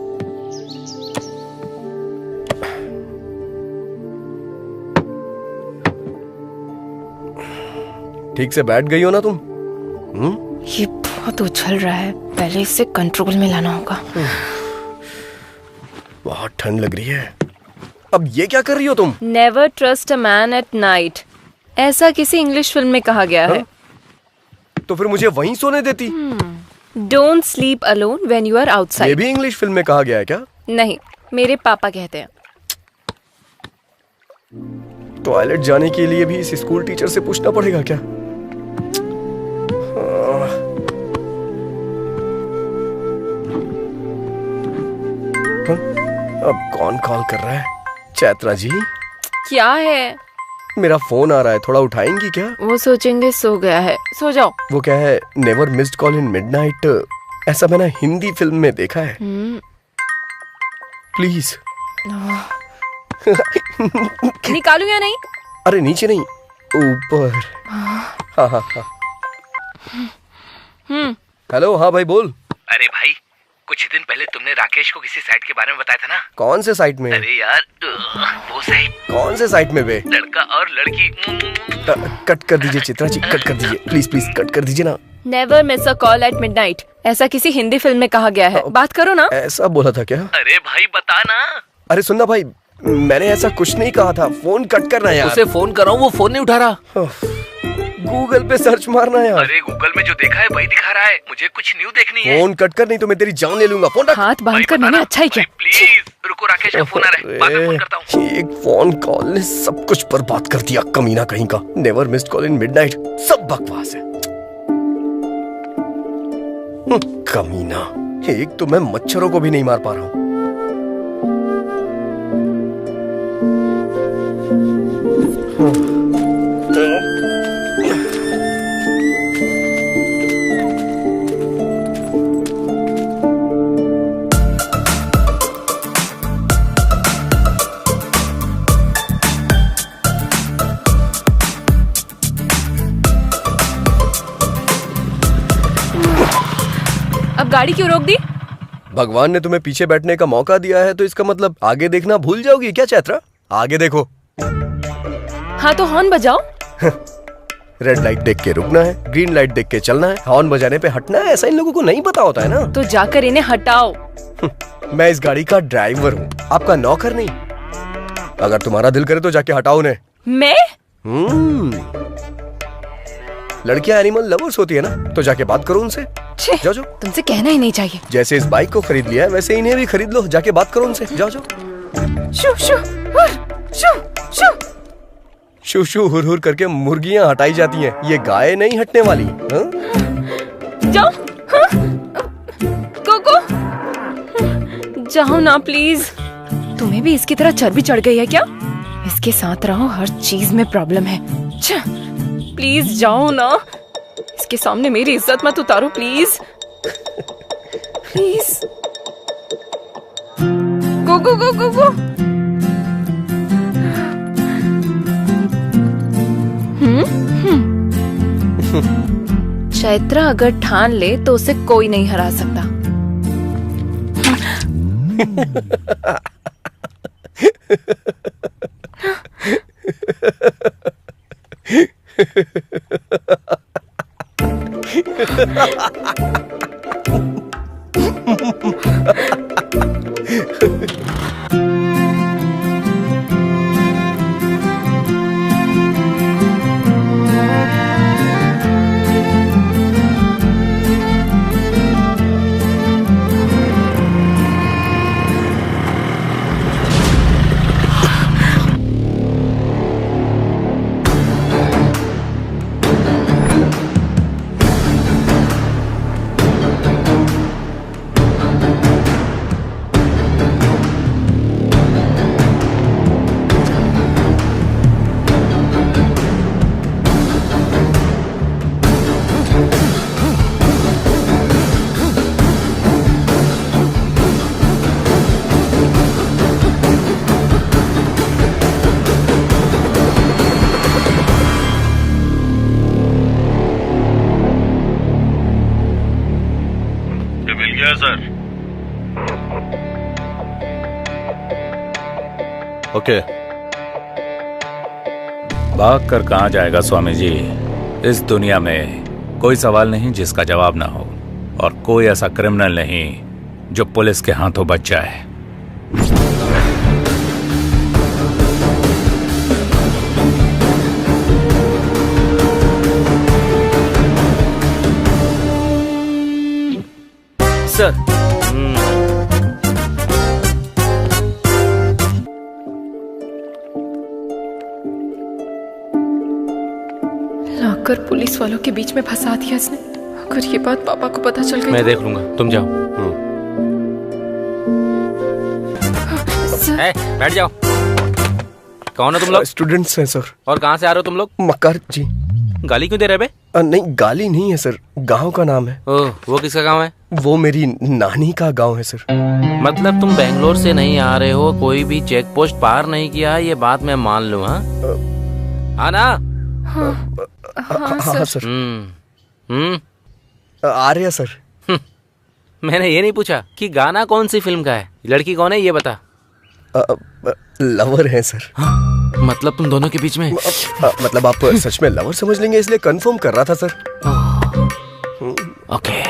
ठीक से बैठ गई हो ना तुम? ये बहुत उछल रहा है, पहले इसे कंट्रोल में लाना होगा। बहुत ठंड लग रही है। अब ये क्या कर रही हो तुम? Never trust a man at night, ऐसा किसी इंग्लिश फिल्म में कहा गया है। तो फिर मुझे वहीं सोने देती। Don't sleep alone when you are outside. ये भी इंग्लिश फिल्म में कहा गया है क्या? नहीं, मेरे पापा कहते हैं। टॉयलेट जाने के लिए भी इस स्कूल टीचर से पूछना पड़ेगा क्या? अब कौन कॉल कर रहा है? चैत्रा जी? क्या है? मेरा फोन आ रहा है, थोड़ा उठाएंगी क्या? वो सोचेंगे सो गया है, सो जाओ। वो क्या है, never missed call in midnight, ऐसा मैंने हिंदी फिल्म में देखा है। प्लीज। निकालू या नहीं? अरे नीचे नहीं, ऊपर। हाँ हाँ हाँ। हेलो, हाँ भाई बोल। अरे भाई, कुछ दिन पहले तुमने राकेश को किसी साइट के बारे में बताया था ना? कौन से साइट में? अरे यार, वो साइट। कौन से साइट में बे? लड़का और लड़की। कट कर दीजिए चित्रा जी, कट कर दीजिए प्लीज प्लीज, कट कर दीजिए ना। Never miss a call at midnight, ऐसा किसी हिंदी फिल्म में कहा गया है। बात करो ना। ऐसा बोला था क्या? अरे भाई बता ना। अरे सुनना भाई, मैंने ऐसा कुछ नहीं कहा था, फोन कट करना यार। उसे फोन कर रहा हूँ, वो फोन नहीं उठा रहा। गूगल पे सर्च मारना है यार। अरे गूगल में जो देखा है वही दिखा रहा है, मुझे कुछ न्यू देखनी है। फोन कट कर, नहीं तो मैं तेरी जान ले लूंगा। फोन रख। हाथ बांध कर मैंने अच्छा ही किया। प्लीज रुको, राकेश का फोन आ रहा है, बाद में फोन करता हूँ। एक फोन कॉल ने सब कुछ बर्बाद कर दिया, कमीना कहीं का। Never missed call in midnight, सब बकवास है। कमीना, एक तो मैं मच्छरों को भी नहीं मार पा रहा हूँ। अब गाड़ी क्यों रोक दी? भगवान ने तुम्हें पीछे बैठने का मौका दिया है तो इसका मतलब आगे देखना भूल जाओगी क्या चैत्रा? आगे देखो। हाँ तो हॉर्न बजाओ। रेड लाइट देख के रुकना है, ग्रीन लाइट देख के चलना है, हॉर्न बजाने पे हटना है। ऐसा इन लोगों को नहीं पता होता है ना। तो जाकर इन्हें हटाओ। मैं इस गाड़ी का ड्राइवर हूँ, आपका नौकर नहीं। अगर तुम्हारा दिल करे तो जाके हटाओ उन्हें। मैं? लड़कियां एनिमल लवर्स होती है ना, तो जाके बात करो उनसे। जाओ जाओ। तुमसे कहना ही नहीं चाहिए। जैसे इस बाइक को खरीद लिया है वैसे इन्हें भी खरीद लो, जाके बात करो उनसे। जाओ जाओ। शू शू शू शू शू शू हुर हुर करके मुर्गियां हटाई जाती हैं, ये गाय नहीं हटने वाली। जाओ। कोको जाओ ना प्लीज। तुम्हें भी इसकी तरह चर्बी चढ़ गई है क्या? इसके साथ रहो, हर चीज में प्रॉब्लम है। प्लीज जाओ ना, इसके सामने मेरी इज्जत मत उतारो प्लीज। प्लीज गो गो गो गो गो। चैत्रा अगर ठान ले तो उसे कोई नहीं हरा सकता। ओके। भाग कर कहाँ जाएगा स्वामी जी? इस दुनिया में कोई सवाल नहीं जिसका जवाब ना हो, और कोई ऐसा क्रिमिनल नहीं जो पुलिस के हाथों बच जाए। सर लाकर पुलिस वालों के बीच में फंसा दिया इसने। अगर ये बात पापा को पता चल गई मैं देख लूंगा, तुम जाओ। बैठ जाओ। कौन हो तुम लोग? स्टूडेंट्स हैं सर। और कहाँ से आ रहे हो तुम लोग? मक्कार जी। गाली क्यों दे रहे बे? नहीं गाली नहीं है सर, गांव का नाम है। ओह, वो किसका गांव है? वो मेरी नानी का गांव है सर। मतलब तुम बेंगलोर से नहीं आ रहे हो, कोई भी चेक पोस्ट पार नहीं किया, ये बात मैं मान लूँ। हाँ ना? हाँ सर। आ रहे सर। मैंने ये नहीं पूछा कि गाना कौन सी फिल्म का है, लड़की कौन है ये बता। लवर है सर। मतलब तुम दोनों के बीच में? मतलब आप सच में लवर समझ लेंगे इसलिए कंफर्म कर रहा था सर। ओके।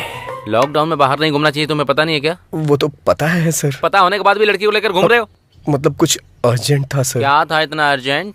लॉकडाउन में बाहर नहीं घूमना चाहिए, तुम्हें पता नहीं है क्या? वो तो पता है सर। पता होने के बाद भी लड़की को लेकर घूम रहे हो? मतलब कुछ अर्जेंट था सर। क्या था इतना अर्जेंट?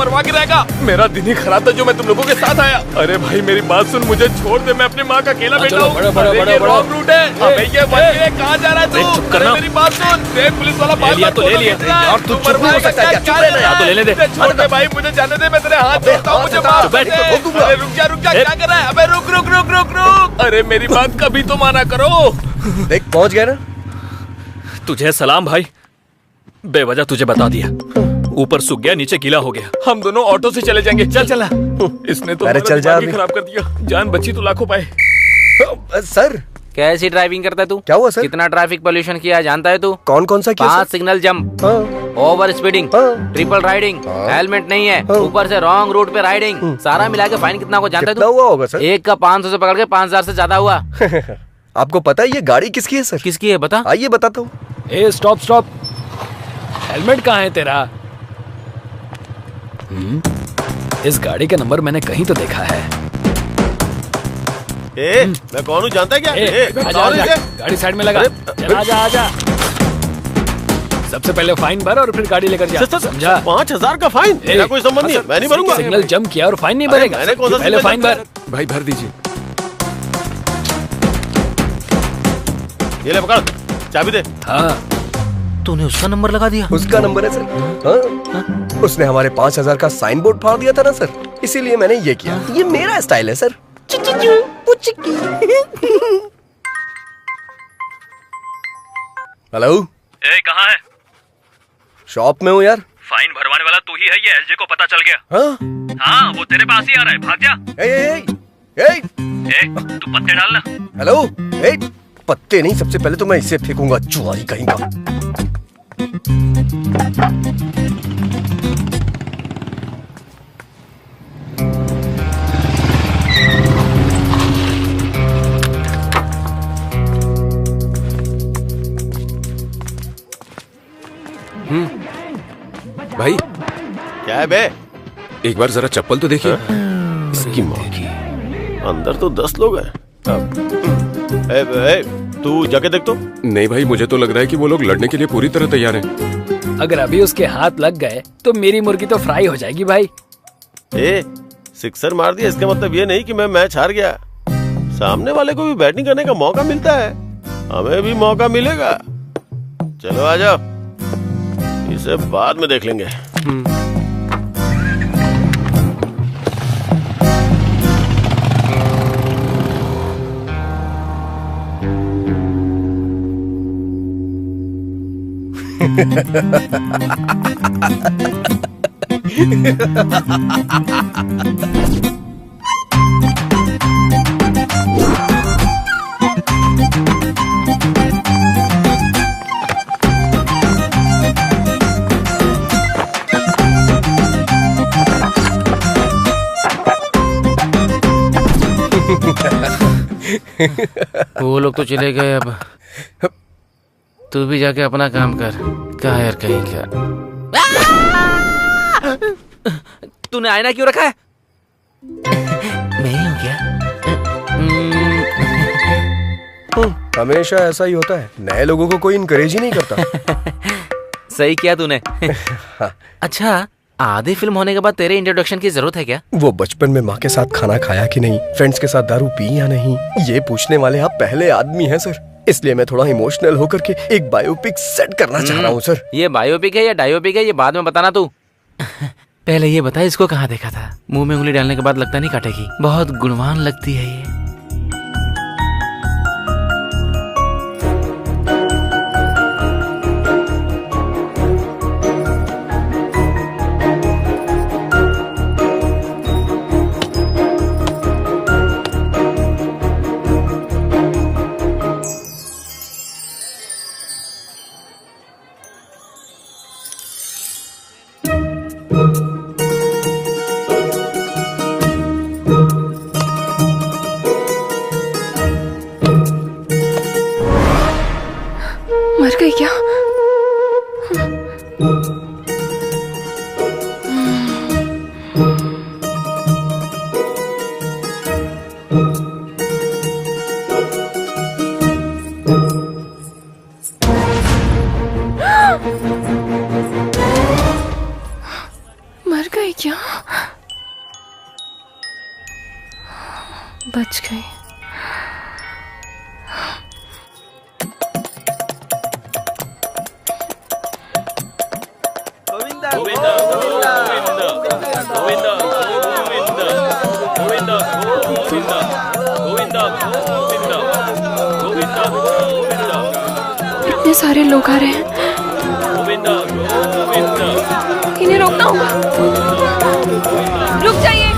मरवा के रहेगा। मेरा दिन ही खराब था जो मैं तुम लोगों के साथ आया। अरे भाई मेरी बात सुन, मुझे छोड़ दे, मैं अपनी माँ का अकेला बेटा हूँ। ये रॉन्ग रूट है। अबे ये कहाँ जा रहा है तू? अरे मेरी बात सुन, देख पुलिस वाला बाल बाल तो ले लिया और तू चुप नहीं हो सकता क्या? चुप रहना यार, तो लेने दे। छोड़ दे भाई, मुझे जाने दे, मैं तेरे हाथ जोड़ता हूँ, मुझे माफ कर दे। अरे रुक जा, क्या कर रहा है? अबे रुक रुक रुक रुक रुक। अरे मेरी बात कभी तो माना करो। देख पहुंच गया ना। तुझे सलाम भाई, बेवजह तुझे बता दिया। ऊपर सूख गया, नीचे गीला हो गया। हम दोनों ऑटो से चले जाएंगे। चल चला। इसने तो अरे चल जा अभी। खराब कर दिया। जान बची तो लाखों पाए। सर कैसी ड्राइविंग करता है तू? क्या हुआ सर? कितना ट्रैफिक पोल्यूशन किया जानता है तू? कौन कौन सा किया? 5 signal jump, over speeding, triple riding, helmet नहीं है, ऊपर से रॉन्ग रूट पे राइडिंग, सारा मिला के फाइन कितना को जानता है तू? हुआ होगा सर? एक का 500 से पकड़ के 5000 से ज्यादा हुआ। आपको पता है ये गाड़ी किसकी है सर? किसकी है बता? आइए बताता हूँ। ए स्टॉप स्टॉप, हेलमेट कहाँ है तेरा? इस गाड़ी का नंबर मैंने कहीं तो देखा है। मैं कौन हूँ जानता है क्या? आजा, गाड़ी साइड में लगा। चल आजा। सबसे पहले फाइन भर और फिर गाड़ी लेकर जा, समझा? 5000 का फाइन? मेरा कोई संबंध नहीं है, मैं नहीं भरूंगा। सिग्नल जंप किया और फाइन नहीं भरेगा? पहले फाइन भर। भाई भर दीजिए। ये ले पकड़, चाबी दे। हाँ, तूने उसका नंबर लगा दिया? उसका नंबर है सर। हाँ? उसने हमारे 5000 का साइन बोर्ड फाड़ दिया था ना सर, इसीलिए मैंने ये किया। ये मेरा स्टाइल है सर। हेलो, कहाँ है? शॉप में हूँ यार। फाइन भरवाने वाला तू ही है, ये एलजे को पता चल गया। हाँ? हाँ, वो तेरे पास ही आ रहा है, भाग जा। तू पत्ते डालना। हेलो, पत्ते नहीं, सबसे पहले तो मैं इसे फेंकूंगा, जुआरी कहीं का। भाई क्या है बे? एक बार जरा चप्पल तो देखिए। इसकी माँ की, अंदर तो 10 लोग हैं। तू जाके देख तो। नहीं भाई, मुझे तो लग रहा है कि वो लोग लड़ने के लिए पूरी तरह तैयार हैं। अगर अभी उसके हाथ लग गए तो मेरी मुर्गी तो फ्राई हो जाएगी भाई। सिक्सर मार दिया, इसका मतलब ये नहीं कि मैं मैच हार गया। सामने वाले को भी बैटिंग करने का मौका मिलता है, हमें भी मौका मिलेगा। चलो आ जाओ, इसे बाद में देख लेंगे। वो लोग तो चले गए, अब तू भी जाके अपना काम कर। क्या यार कहीं क्या? तूने आईना क्यों रखा है? मैं ही हूँ क्या? हमेशा ऐसा ही होता है, नए लोगों को कोई इनकरेज ही नहीं करता। सही किया तूने। अच्छा, आधी फिल्म होने के बाद तेरे इंट्रोडक्शन की जरूरत है क्या? वो बचपन में माँ के साथ खाना खाया कि नहीं, फ्रेंड्स के साथ दारू पी या नहीं, ये पूछने वाले आप पहले आदमी हैं सर। इसलिए मैं थोड़ा इमोशनल होकर के एक बायोपिक सेट करना चाह रहा हूँ सर। ये बायोपिक है या डायोपिक है, ये बाद में बताना तू। पहले ये बता, इसको कहाँ देखा था? मुंह में उंगली डालने के बाद लगता नहीं काटेगी। बहुत गुणवान लगती है ये। मर गई क्या? मर गई क्या? गई। इतने सारे लोग आ रहे हैं, इन्हें रोकना होगा। रुक जाइए।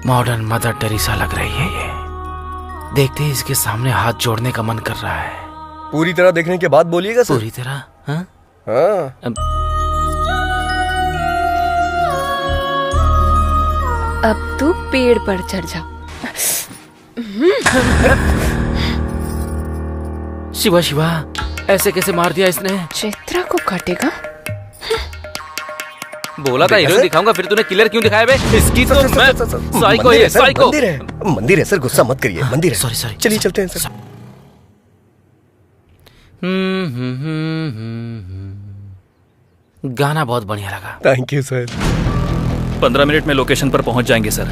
मॉडर्न मदर टेरेसा लग रही है ये। देखते ही इसके सामने हाथ जोड़ने का मन कर रहा है। पूरी तरह देखने के बाद बोलिएगा सर। पूरी तरह? हाँ? हाँ। अब तू पेड़ पर चढ़ जा। शिवा शिवा, ऐसे कैसे मार दिया इसने? चित्रा को काटेगा। बोला था हीरोइन दिखाऊंगा, फिर तूने किलर क्यों दिखाया बे? इसकी तो मैं साइको है, साइको। मंदिर है सर, गुस्सा मत करिए। मंदिर है। Sorry sorry. चलिए चलते हैं सर। गाना बहुत बढ़िया लगा। Thank you sir. 15 मिनट में लोकेशन पर पहुंच जाएंगे सर।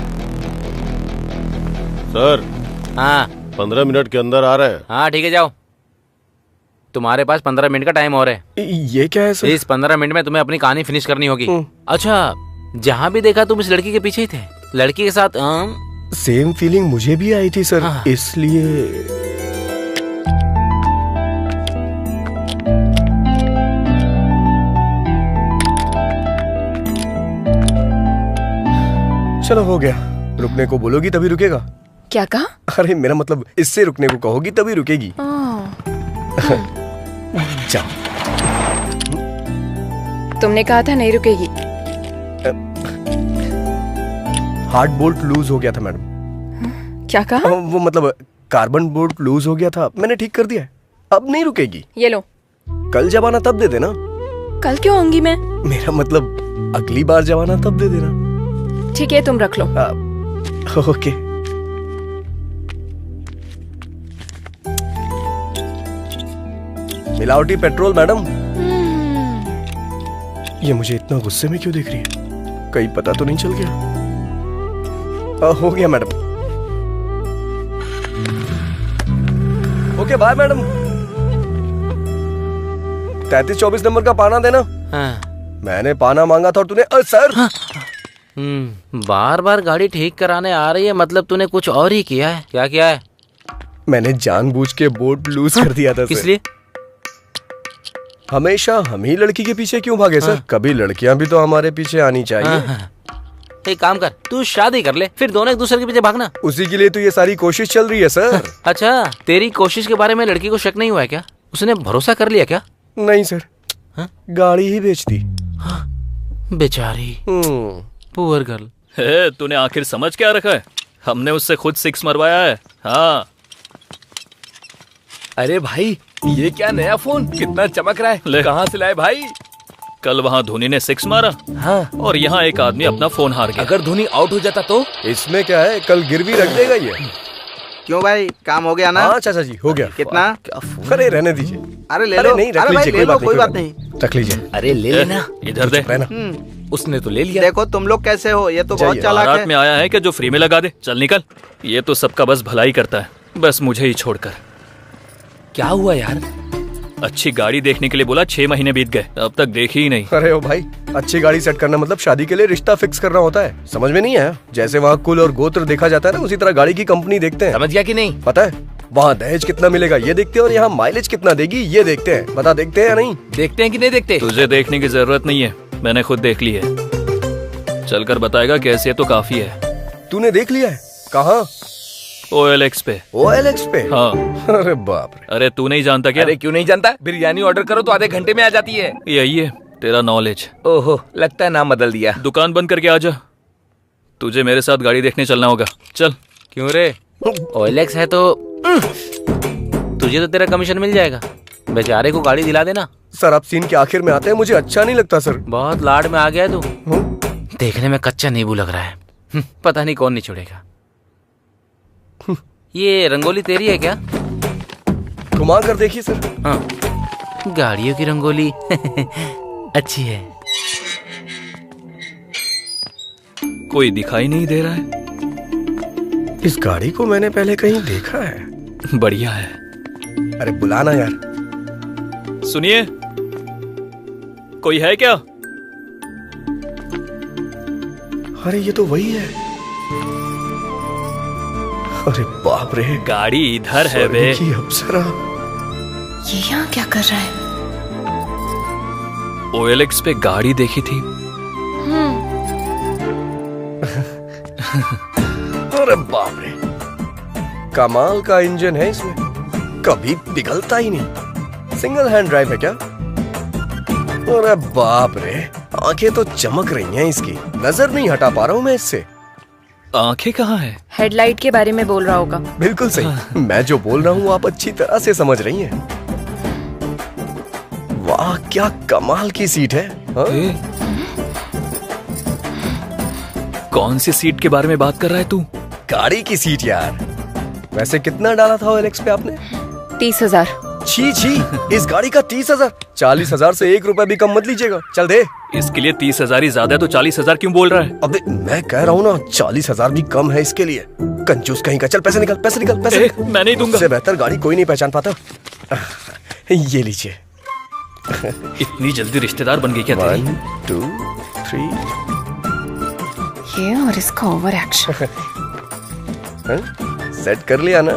सर। हाँ 15 मिनट के अंदर आ रहे हैं। हाँ ठीक है, जाओ। तुम्हारे पास 15 मिनट का टाइम और है। ये क्या है सर? इस 15 मिनट में तुम्हें अपनी कहानी फिनिश करनी होगी। अच्छा, जहाँ भी देखा तुम इस लड़की के पीछे ही थे। लड़की के साथ सेम फीलिंग मुझे भी आई थी सर। हाँ। इसलिए चलो हो गया। रुकने को बोलोगी तभी रुकेगा। क्या कहा? अरे मेरा मतलब इससे रुकने को कहोगी तभी रुकेगी। जाओ। तुमने कहा था नहीं रुकेगी। हार्ड बोल्ट लूज हो गया था मैडम। क्या कहा? वो मतलब कार्बन बोल्ट लूज हो गया था, मैंने ठीक कर दिया है। अब नहीं रुकेगी। ये लो। कल जब आना तब दे देना। कल क्यों आऊंगी मैं? मेरा मतलब अगली बार जब आना तब दे देना। ठीक है, तुम रख लो। ओके। मिलावटी पेट्रोल मैडम। ये मुझे इतना गुस्से में क्यों देख रही है? कहीं पता तो नहीं चल गया? हो गया madam. Okay bye madam. 3324 number का पाना देना। हाँ। मैंने पाना मांगा था और तूने सर। हाँ। बार बार गाड़ी ठीक कराने आ रही है, मतलब तूने कुछ और ही किया है। क्या किया है? मैंने जानबूझ के बोर्ड लूज कर दिया था। किस लिए? हमेशा हम ही लड़की के पीछे क्यों भागे सर? कभी लड़कियां भी तो हमारे पीछे आनी चाहिए। एक काम कर, तू शादी कर ले, फिर दोनों एक दूसरे के पीछे भागना। उसी के लिए तो ये सारी कोशिश चल रही है सर। अच्छा, तेरी कोशिश के बारे में लड़की को शक नहीं हुआ है क्या? उसने भरोसा कर लिया क्या? नहीं सर। गाड़ी ही बेच दी। बेचारी पुअर गर्ल। तूने आखिर समझ क्या रखा है? हमने उससे खुद 6 मरवाया है। हाँ। अरे भाई, ये क्या नया फोन, कितना चमक रहा है। कहाँ से लाए भाई? कल वहाँ धोनी ने 6 मारा। हाँ। और यहाँ एक आदमी अपना फोन हार गया। अगर धोनी आउट हो जाता तो? इसमें क्या है, कल गिरवी रख देगा ये। क्यों भाई, काम हो गया ना? हाँ चाचा जी हो गया। कितना? अरे रहने दीजिए। अरे ले लो। नहीं, रख लीजिए, कोई बात नहीं। रख लीजिए। अरे ले लेना। इधर दे। उसने तो ले लिया। देखो तुम लोग कैसे हो, ये तो बहुत चालाक है। रात में आया है कि जो फ्री में लगा दे। चल निकल। ये तो सबका बस भलाई करता है, बस मुझे ही छोड़कर। क्या हुआ यार? अच्छी गाड़ी देखने के लिए बोला, 6 महीने बीत गए, अब तक देखी ही नहीं। अरे ओ भाई, अच्छी गाड़ी सेट करना मतलब शादी के लिए रिश्ता फिक्स करना होता है। समझ में नहीं आया? जैसे वहाँ कुल और गोत्र देखा जाता है ना, उसी तरह गाड़ी की कंपनी देखते हैं। समझ गया कि नहीं? पता है, वहाँ दहेज कितना मिलेगा ये देखते हैं और यहाँ माइलेज कितना देगी ये देखते हैं। बता, देखते हैं या नहीं? देखते हैं कि नहीं देखते? तुझे देखने की जरूरत नहीं है, मैंने खुद देख ली है। चलकर बताएगा कैसी है तो काफी है। तूने देख लिया है? कहाँ? OLX पे। OLX पे? हाँ। अरे बाप रे। अरे तू नहीं जानता क्या? अरे क्यों नहीं जानता? बिरयानी ऑर्डर करो तो आधे घंटे में आ जाती है। यही है तेरा नॉलेज। ओहो, लगता है नाम बदल दिया। दुकान बंद करके आजा, तुझे मेरे साथ गाड़ी देखने चलना होगा। चल। क्यों रे? OLX है तो तुझे तो तेरा कमीशन मिल जाएगा। बेचारे को गाड़ी दिला देना। सर आप सीन के आखिर में आते हैं, मुझे अच्छा नहीं लगता सर। बहुत लाड में आ गया तू। देखने में कच्चा नींबू लग रहा है। पता नहीं कौन नहीं छोड़ेगा। ये रंगोली तेरी है क्या? घुमा कर देखिए सर। हाँ, गाड़ियों की रंगोली अच्छी है। कोई दिखाई नहीं दे रहा है। इस गाड़ी को मैंने पहले कहीं देखा है। बढ़िया है। अरे बुलाना यार। सुनिए, कोई है क्या? अरे ये तो वही है। अरे बाप रे, गाड़ी इधर है बे। स्वर्ग की अप्सरा। ये यहाँ क्या कर रहा है? OLX पे गाड़ी देखी थी। अरे बाप रे, कमाल का इंजन है इसमें, कभी पिघलता ही नहीं। सिंगल हैंड ड्राइव है क्या? अरे बाप रे, आंखें तो चमक रही हैं इसकी, नजर नहीं हटा पा रहा हूं मैं इससे। आंखें कहाँ है? हेडलाइट के बारे में बोल रहा होगा। बिल्कुल सही। मैं जो बोल रहा हूँ आप अच्छी तरह से समझ रही हैं। वाह क्या कमाल की सीट है। कौन सी सीट के बारे में बात कर रहा है तू? गाड़ी की सीट यार। वैसे कितना डाला था OLX पे आपने? 30,000। छी छी, इस गाड़ी का 30,000। 40,000 से 1 रुपया भी कम मत लीजिएगा। चल दे। इसके लिए 30,000 ही ज्यादा है तो 40,000 क्यों बोल रहा है? अबे मैं कह रहा हूँ ना, 40,000 भी कम है इसके लिए। कंजूस कहीं का। चल पैसे निकल, पैसे निकल, पैसे निकल। मैं नहीं दूंगा। इससे बेहतर गाड़ी कोई नहीं पहचान पाता। ये लीजिए। इतनी जल्दी रिश्तेदार बन गई क्या तेरी? 1 2 3। ये और इसका ओवर एक्शन। सेट कर लिया ना?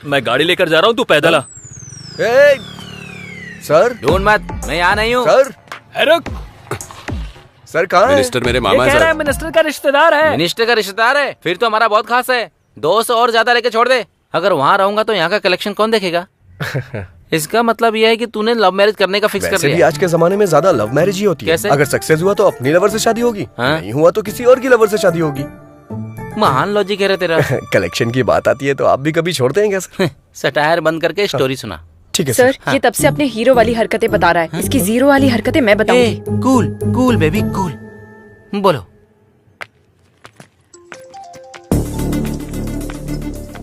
मैं गाड़ी लेकर जा रहा हूँ, तू पैदल आ। सर ढूंढ मत, मैं यहाँ नहीं हूँ। सर, रुक। सर कहाँ है? मिनिस्टर मेरे मामा ये कह रहा है सर। मिनिस्टर का रिश्तेदार है। मिनिस्टर का रिश्तेदार है? फिर तो हमारा बहुत खास है। 200 और ज्यादा लेके छोड़ दे। अगर वहाँ रहूंगा तो यहाँ का कलेक्शन कौन देखेगा? इसका मतलब यह है कि तूने लव मैरिज करने का फिक्स कर वैसे भी लिया। आज के जमाने में ज्यादा लव मैरिज ही होती है। कैसे? अगर सक्सेस हुआ तो अपनी लवर से शादी होगी, हाँ? नहीं हुआ तो किसी और की लवर से शादी होगी। महान लॉजिक है रे तेरा। कलेक्शन की बात आती है तो आप भी कभी छोड़ते हैं क्या सर? सटायर बंद करके स्टोरी सुना। ठीक है सर, सर। ये तब से अपने हीरो वाली हरकतें बता रहा है। इसकी जीरो वाली हरकतें मैं बताऊंगी। Cool cool baby cool. बोलो।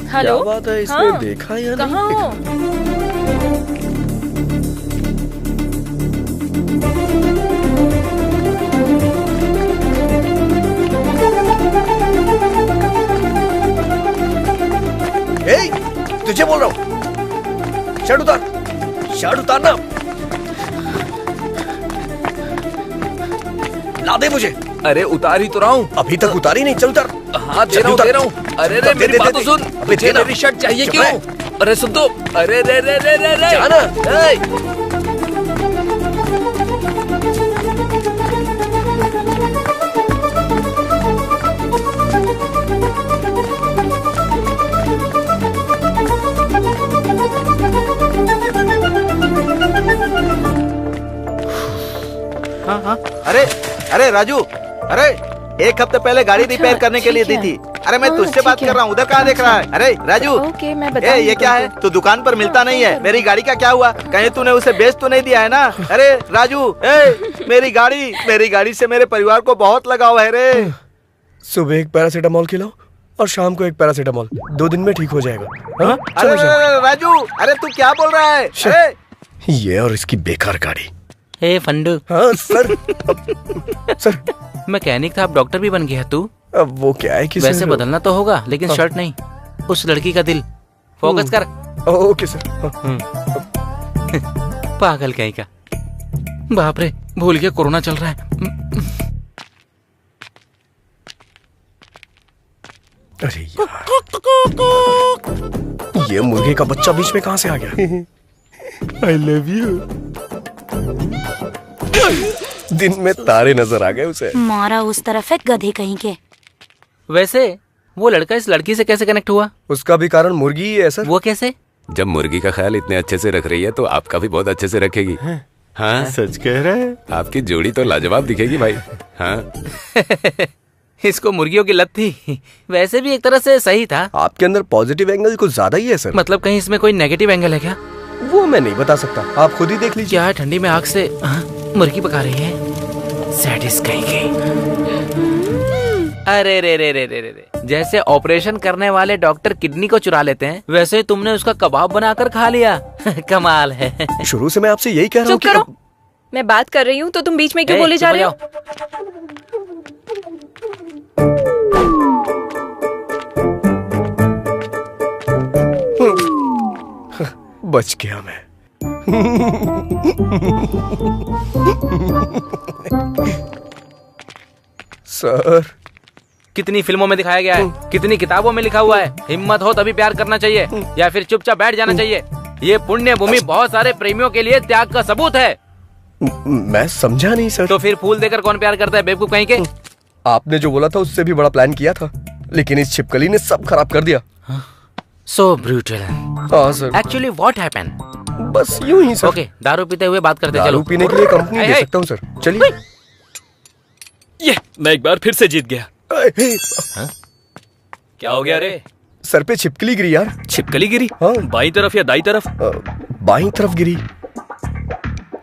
हेलो, क्या बात है, इसने हाँ, देखा या कहाँ नहीं हो? तुझे बोल रहा हूँ, शर्ट उतार, शर्ट उतारना। ला दे मुझे। अरे उतार ही तो रहा हूँ। अभी तक उतारी नहीं, चल उतार। हाँ दे रहा हूँ। अरे रे मेरी बात तो सुन। तुझे मेरी शर्ट चाहिए क्यों? अरे सुन तो। अरे रे रे रे रे रे जाना। हाँ हाँ। अरे अरे राजू, अरे 1 हफ्ते पहले गाड़ी रिपेयर करने के लिए दी थी। अरे मैं तुझसे बात कर रहा हूँ, उधर कहाँ देख रहा है? अरे राजू, ओके, मैं बताऊंगी ये क्या है? तुमको। तू दुकान पर मिलता नहीं है। मेरी गाड़ी का क्या हुआ? कहीं तूने उसे बेच तो नहीं दिया है ना? अरे राजू, मेरी गाड़ी से मेरे परिवार को बहुत लगाव है रे। सुबह एक पैरासीटामोल खिलाओ और शाम को एक पैरासीटामोल, 2 दिन में ठीक हो जाएगा। हाँ? अरे राजू, अरे तू क्या बोल रहा है? अरे ये और इसकी बेकार गाड़ी। हे फंडू। हाँ सर। सर मैकेनिक था, अब डॉक्टर भी बन गया तू। अब वो क्या है कि वैसे सर, बदलना तो होगा, लेकिन हाँ। शर्ट नहीं, उस लड़की का दिल। फोकस कर। Okay sir. पागल कहीं का। बाप रे, भूल गया कोरोना चल रहा है। अरे यार, ये मुर्गे का बच्चा बीच में कहां से आ गया? I love you। दिन में तारे नजर आ गए उसे। मारा उस तरफ है गधे कहीं के। वैसे वो लड़का इस लड़की से कैसे कनेक्ट हुआ? उसका भी कारण मुर्गी ही है सर। वो कैसे? जब मुर्गी का ख्याल इतने अच्छे से रख रही है तो आपका भी बहुत अच्छे से रखेगी। हाँ सच कह रहे हैं। आपकी जोड़ी तो लाजवाब दिखेगी भाई। हाँ इसको मुर्गियों की लत थी। वैसे भी एक तरह से सही था। आपके अंदर पॉजिटिव एंगल कुछ ज्यादा ही है सर। मतलब कहीं इसमें कोई नेगेटिव एंगल है क्या? वो मैं नहीं बता सकता, आप खुद ही देख लीजिए। क्या है, ठंडी में आग से मुर्गी पका रही है? सैडिस्ट कहीं की। अरे रे रे रे रे रे रे, जैसे ऑपरेशन करने वाले डॉक्टर किडनी को चुरा लेते हैं, वैसे तुमने उसका कबाब बनाकर खा लिया। कमाल है। शुरू से मैं आपसे यही कह रहा हूँ चुप करो। मैं बात कर रही हूँ तो तुम बीच में क्यों बोले जा रहे हो? बच गया मैं। सर, कितनी फिल्मों में दिखाया गया है, कितनी किताबों में लिखा हुआ है, हिम्मत हो तभी प्यार करना चाहिए या फिर चुपचाप बैठ जाना चाहिए। ये पुण्य भूमि बहुत सारे प्रेमियों के लिए त्याग का सबूत है। मैं समझा नहीं सर। तो फिर फूल देकर कौन प्यार करता है बेवकूफ कहीं के? आपने जो बोला था उससे भी बड़ा प्लान किया था, लेकिन इस छिपकली ने सब खराब कर दिया। सो ब्रूटल। हाँ सर। Actually what happened? बस यूं ही सर। ओके, दारू पीते हुए बात करते चलो। दारू पीने के लिए कंपनी दे सकता हूँ सर, चलिए। ये मैं एक बार फिर से जीत गया। क्या हो गया रे? सर पे छिपकली गिरी यार। छिपकली गिरी? हाँ। बाईं तरफ या दाईं तरफ? बाईं तरफ गिरी।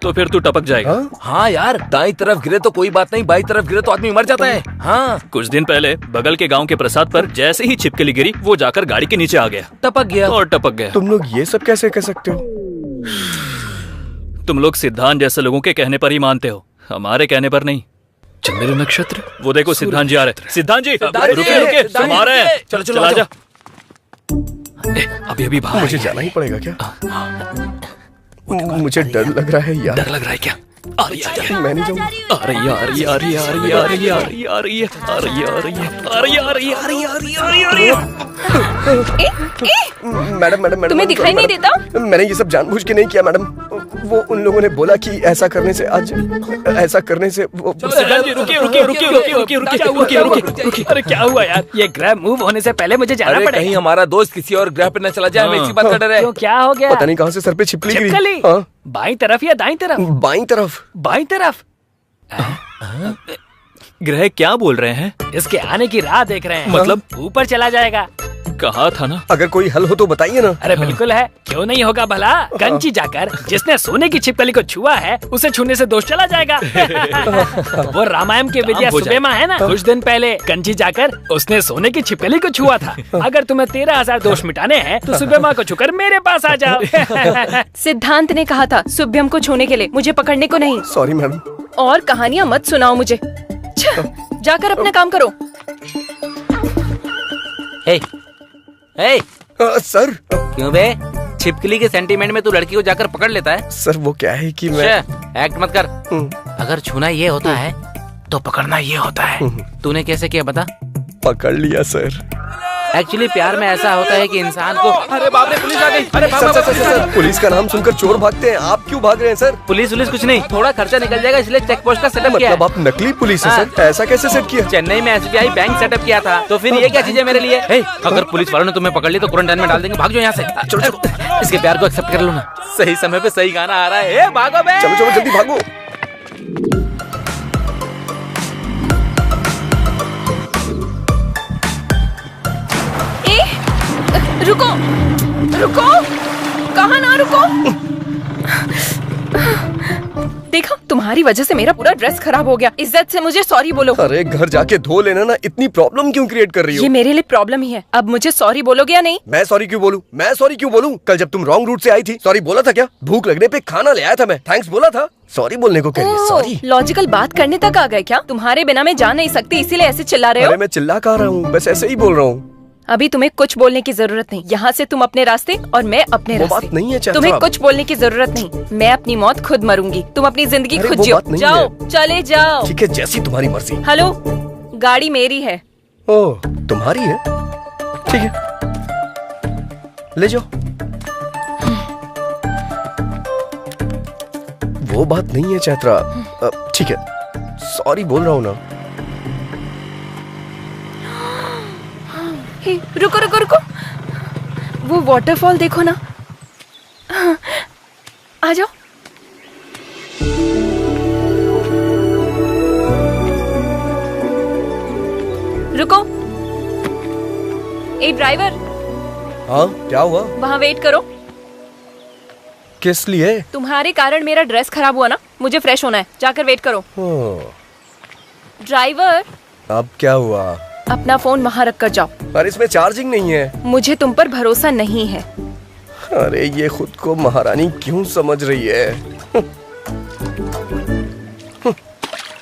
तो फिर तू टपक जाएगा। हाँ यार, दाईं तरफ गिरे तो कोई बात नहीं, बाईं तरफ गिरे तो आदमी मर जाता है। हाँ, कुछ दिन पहले बगल के गांव के प्रसाद पर जैसे ही छिपकली गिरी, वो जाकर गाड़ी के नीचे आ गया, टपक गया और टपक गया। तुम लोग ये सब कैसे कह सकते हो? तुम लोग सिद्धांत जैसे लोगों के कहने पर ही मानते हो, हमारे कहने पर नहीं। चंद्र नक्षत्र। वो देखो सिद्धांत जी आ रहे। सिद्धांत जी रुके रुके, तुम आ रहे हैं। चलो चलो आजा। अभी अभी भाग। मुझे जाना ही पड़ेगा क्या? मुझे डर लग रहा है यार। डर लग रहा है क्या? आ रही है। मैं नहीं जाऊंगा। आ रही आ रही आ रही आ रही आ रही आ रही आ रही आ रही आ रही आ रही आ रही आ रही आ रही आ रही आ रही। मैडम मैडम मैडम, तुम्हें दिखाई नहीं देता? मैंने ये सब जानबूझ के नहीं किया मैडम। वो उन लोगों ने बोला कि ऐसा करने से आज ऐसा करने से वो। सिद्धांत जी रुकिए रुकिए रुकिए रुकिए रुकिए रुकिए रुकिए रुकिए। अरे क्या हुआ यार? ये ग्रह मूव होने से पहले मुझे जाना पड़ेगा। कहीं हमारा दोस्त किसी और ग्रह पे न चला जाए, हमें इसी बात का डर है। क्या हो गया? पता नहीं कहाँ से सर पे छिपकली गिरी। छिपकली? हाँ। बाईं तरफ या दाईं तरफ? बाईं तरफ। बाईं तरफ। ग्रह क्या बोल रहे हैं? इसके आने की राह देख रहे हैं। मतलब? ऊपर चला जाएगा। कहा था ना। अगर कोई हल हो तो बताइए ना। अरे बिल्कुल है, क्यों नहीं होगा भला। कंची जाकर जिसने सोने की छिपकली को छुआ है, उसे छूने से दोष चला जाएगा। वो रामायण के विद्या सुबेमा है ना, कुछ दिन पहले कंची जाकर उसने सोने की छिपकली को छुआ था। अगर तुम्हें 13,000 दोष मिटाने हैं तो सुबेमा को छूकर मेरे पास आ जाओ। सिद्धांत ने कहा था सुभ्यम को छूने के लिए, मुझे पकड़ने को नहीं। Sorry madam. और कहानियाँ मत सुनाओ मुझे। जाकर अपना काम करो। सर। क्यों बे? छिपकली के सेंटीमेंट में तू लड़की को जाकर पकड़ लेता है? सर वो क्या है कि मैं एक्ट मत कर। अगर छूना ये होता है तो पकड़ना ये होता है। तूने कैसे किया बता? पकड़ लिया सर। एक्चुअली प्यार में ऐसा होता है कि इंसान को। अरे बाप रे, पुलिस आ गई। अरे सर, पुलिस का नाम सुनकर चोर भागते हैं, आप क्यों भाग रहे हैं सर? पुलिस कुछ नहीं, थोड़ा खर्चा निकल जाएगा इसलिए चेक पोस्ट का सेटअप किया है। मतलब आप नकली पुलिस है सर? ऐसा कैसे सेट किया? चेन्नई में SBI बैंक सेटअप किया था, तो फिर ये क्या चीज है मेरे लिए? अगर पुलिस वालों ने तुम्हें पकड़ ली तो क्वारंटाइन में डाल देंगे। भाग जाओ यहाँ से। चलो चलो, इसके प्यार को एक्सेप्ट कर लो ना। सही समय पे सही गाना आ रहा है। भागो बे। चलो चलो जल्दी भागो। रुको रुको, कहाँ ना रुको। देखा, तुम्हारी वजह से मेरा पूरा ड्रेस खराब हो गया। इज्जत से मुझे सॉरी बोलो। अरे घर जाके धो लेना ना, इतनी प्रॉब्लम क्यों क्रिएट कर रही हो? ये मेरे लिए प्रॉब्लम ही है। अब मुझे सॉरी बोलोगे या नहीं? मैं सॉरी क्यों बोलूं? मैं सॉरी क्यों बोलूं? कल जब तुम रॉन्ग रूट से आई थी सॉरी बोला था क्या? भूख लगने पे खाना ले आया था मैं, थैंक्स बोला था। सॉरी बोलने को कह रही है? सॉरी? लॉजिकल बात करने तक आ गए क्या? तुम्हारे बिना मैं जा नहीं सकती, इसीलिए ऐसे चिल्ला रहे हो? अरे मैं चिल्ला कहाँ रहा हूँ, बस ऐसे ही बोल रहा हूँ। अभी तुम्हें कुछ बोलने की जरूरत नहीं। यहाँ से तुम अपने रास्ते और मैं अपने रास्ते। बात नहीं है। तुम्हें कुछ बोलने की जरूरत नहीं। मैं अपनी मौत खुद मरूंगी, तुम अपनी जिंदगी खुद जियो। जाओ, चले जाओ। ठीक है, जैसी तुम्हारी मर्जी। हेलो, गाड़ी मेरी है। ओह, तुम्हारी है? ठीक है, ले जाओ। वो बात नहीं है चैत्रा। ठीक है, सॉरी बोल रहा हूँ ना। रुको रुको रुको, वो वाटरफॉल देखो ना। आ जाओ। रुको। ए ड्राइवर। हाँ, क्या हुआ? वहाँ वेट करो। किस लिए? तुम्हारे कारण मेरा ड्रेस खराब हुआ ना, मुझे फ्रेश होना है। जाकर वेट करो। ड्राइवर। अब क्या हुआ? अपना फोन वहाँ रख कर जाओ। पर इसमें चार्जिंग नहीं है। मुझे तुम पर भरोसा नहीं है। अरे ये खुद को महारानी क्यों समझ रही है?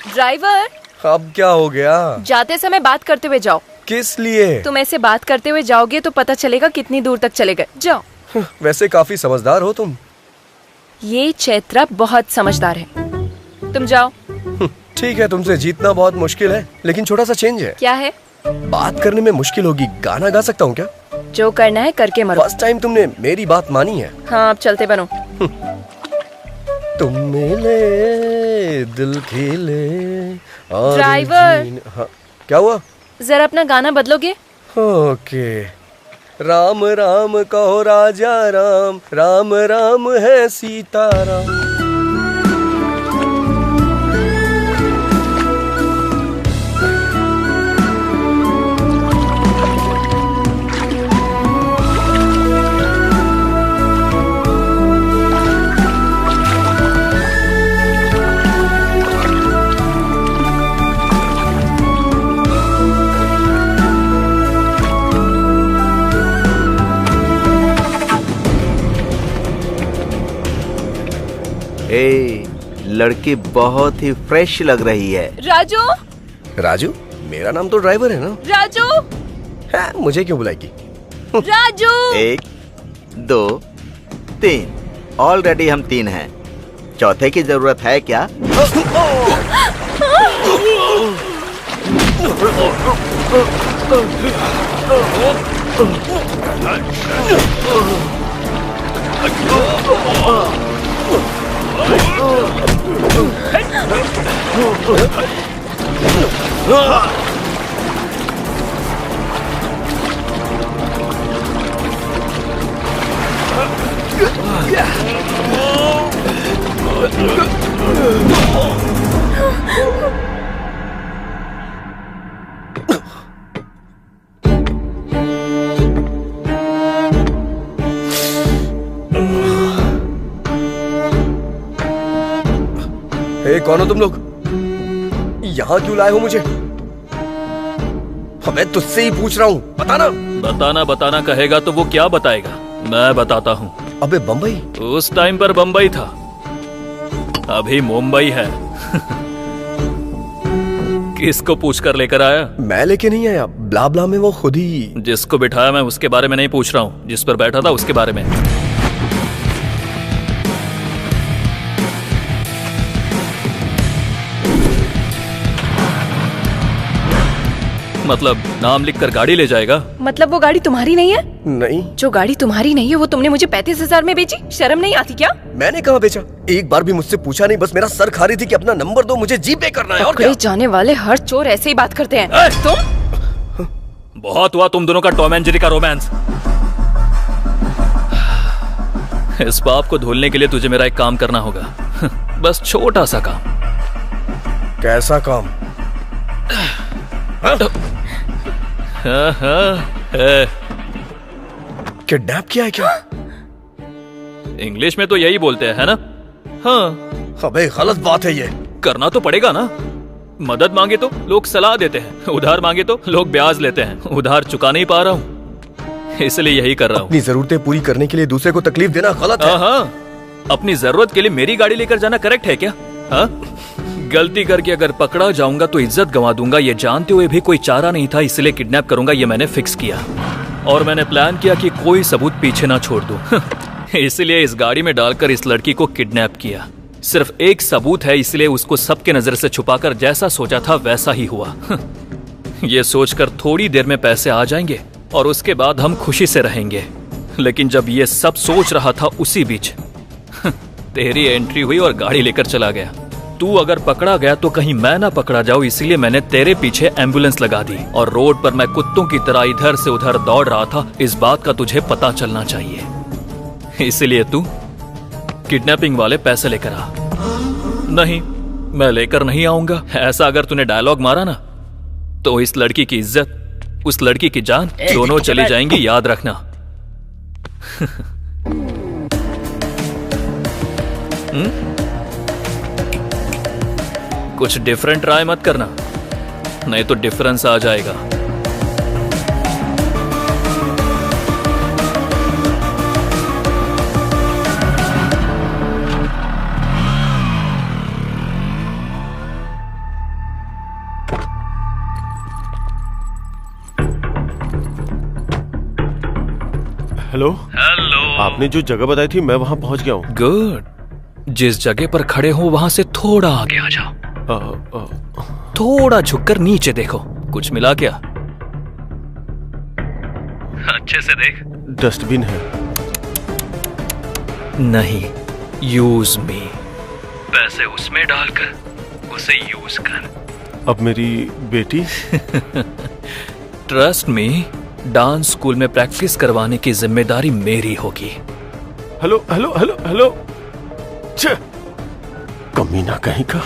ड्राइवर, अब क्या हो गया? जाते समय बात करते हुए जाओ। किस लिए? तुम ऐसे बात करते हुए जाओगे तो पता चलेगा कितनी दूर तक चले गए। जाओ। वैसे काफी समझदार हो तुम। ये चैत्रा बहुत समझदार है। तुम जाओ। ठीक है, तुमसे जीतना बहुत मुश्किल है, लेकिन छोटा सा चेंज है। क्या है? बात करने में मुश्किल होगी, गाना गा सकता हूँ क्या? जो करना है करके मरो। फर्स्ट टाइम तुमने मेरी बात मानी है। हाँ, अब चलते बनो। तुम मिले दिल खिले। ड्राइवर। हाँ, क्या हुआ? जरा अपना गाना बदलोगे? ओके। राम राम कहो राजा राम, राम राम है सीताराम। लड़की बहुत ही फ्रेश लग रही है। राजू। राजू? मेरा नाम तो ड्राइवर है ना? राजू। हाँ, मुझे क्यों बुलाएगी? राजू। 1 2 3, ऑलरेडी हम 3 हैं। चौथे की जरूरत है क्या? कौन हो तुम लोग? यहाँ क्यों लाए हो मुझे? मैं तुझसे ही पूछ रहा हूँ, बताना। बताना कहेगा तो वो क्या बताएगा? मैं बताता हूँ। अबे बम्बई? उस टाइम पर बम्बई था, अभी मुंबई है। किसको पूछ कर लेकर आया? मैं लेके नहीं आया, ब्ला ब्ला में वो खुद ही। जिसको बिठाया मैं उसके बारे में नहीं पूछ रहा हूँ, जिस पर बैठा था उसके बारे में। मतलब नाम लिखकर गाड़ी ले जाएगा? मतलब वो गाड़ी तुम्हारी नहीं है? नहीं। जो गाड़ी तुम्हारी नहीं है वो तुमने मुझे 35,000 में बेची? शर्म नहीं आती क्या? मैंने कहाँ बेचा? एक बार भी मुझसे पूछा नहीं, बस मेरा सर खा रही थी कि अपना नंबर दो, मुझे जीपे करना है। और क्या? जाने वाले हर चोर ऐसे ही बात करते हैं। तुम? बहुत हुआ तुम दोनों का टॉम एंड जेरी का रोमांस। इस पाप को धुलने के लिए तुझे मेरा एक काम करना होगा। बस छोटा सा काम। कैसा काम? किडनैप किया है क्या? इंग्लिश में तो यही बोलते हैं, है ना? हाँ। अबे गलत बात है ये। करना तो पड़ेगा ना। मदद मांगे तो लोग सलाह देते हैं, उधार मांगे तो लोग ब्याज लेते हैं। उधार चुका नहीं पा रहा हूँ, इसलिए यही कर रहा हूँ। अपनी जरूरतें पूरी करने के लिए दूसरे को तकलीफ देना गलत है। हाँ, अपनी जरूरत के लिए मेरी गाड़ी लेकर जाना करेक्ट है क्या? हाँ? गलती करके अगर पकड़ा जाऊंगा तो इज्जत गंवा दूंगा, ये जानते हुए भी कोई चारा नहीं था, इसलिए किडनैप करूंगा ये मैंने फिक्स किया। और मैंने प्लान किया कि कोई सबूत पीछे ना छोड़ दूं। इसलिए इस गाड़ी में डालकर इस लड़की को किडनैप किया। सिर्फ एक सबूत है, इसलिए उसको सबके नजर से छुपाकर जैसा सोचा था वैसा ही हुआ। ये सोचकर थोड़ी देर में पैसे आ जाएंगे और उसके बाद हम खुशी से रहेंगे। लेकिन जब ये सब सोच रहा था उसी बीच तेरी एंट्री हुई और गाड़ी लेकर चला गया। तू अगर पकड़ा गया तो कहीं मैं ना पकड़ा जाऊं, इसलिए मैंने तेरे पीछे एम्बुलेंस लगा दी। और रोड पर मैं कुत्तों की तरह इधर से उधर दौड़ रहा था, इस बात का तुझे पता चलना चाहिए। इसलिए तू किडनैपिंग वाले पैसे लेकर आ। नहीं, मैं लेकर नहीं आऊंगा। ऐसा अगर तूने डायलॉग मारा ना तो इस लड़की की इज्जत, उस लड़की की जान दोनों चली जाएंगी, याद रखना। कुछ डिफरेंट ट्राई मत करना, नहीं तो डिफरेंस आ जाएगा। Hello hello. आपने जो जगह बताई थी मैं वहाँ पहुँच गया हूँ। गुड। जिस जगह पर खड़े हो वहाँ से थोड़ा आगे आ जाओ। थोड़ा झुककर नीचे देखो, कुछ मिला क्या? अच्छे से देख। डस्टबिन है। नहीं, यूज मी। पैसे उसमें डालकर उसे यूज कर। अब मेरी बेटी? ट्रस्ट मी, डांस स्कूल में प्रैक्टिस करवाने की जिम्मेदारी मेरी होगी। Hello hello hello hello. कमीना कहीं का।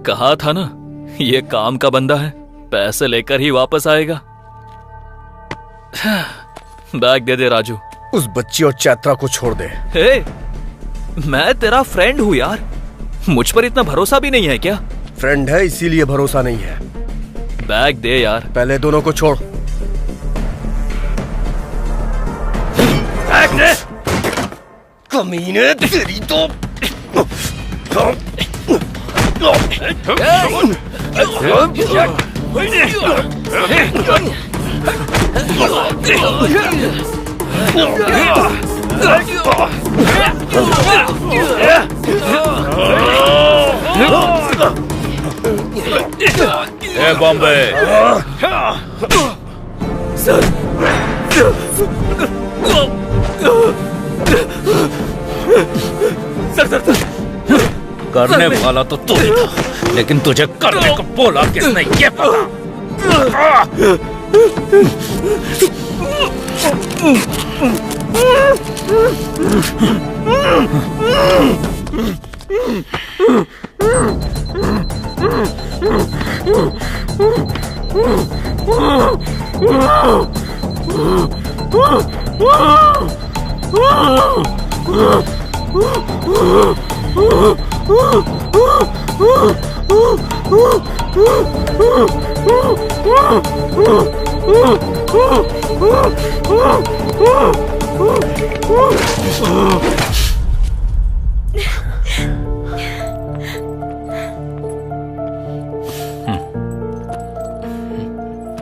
कहा था ना, ये काम का बंदा है, पैसे लेकर ही वापस आएगा। बैग दे दे राजू। उस बच्ची और चैत्रा को छोड़ दे। हे, मैं तेरा फ्रेंड हूँ यार, मुझ पर इतना भरोसा भी नहीं है क्या? फ्रेंड है इसीलिए भरोसा नहीं है। बैग दे यार। पहले दोनों को छोड़। बैग दे। कमीने तेरी तो। ए बॉम्बे। सर। करने वाला तो तू ही था, लेकिन तुझे करने को बोला किसने ये पता।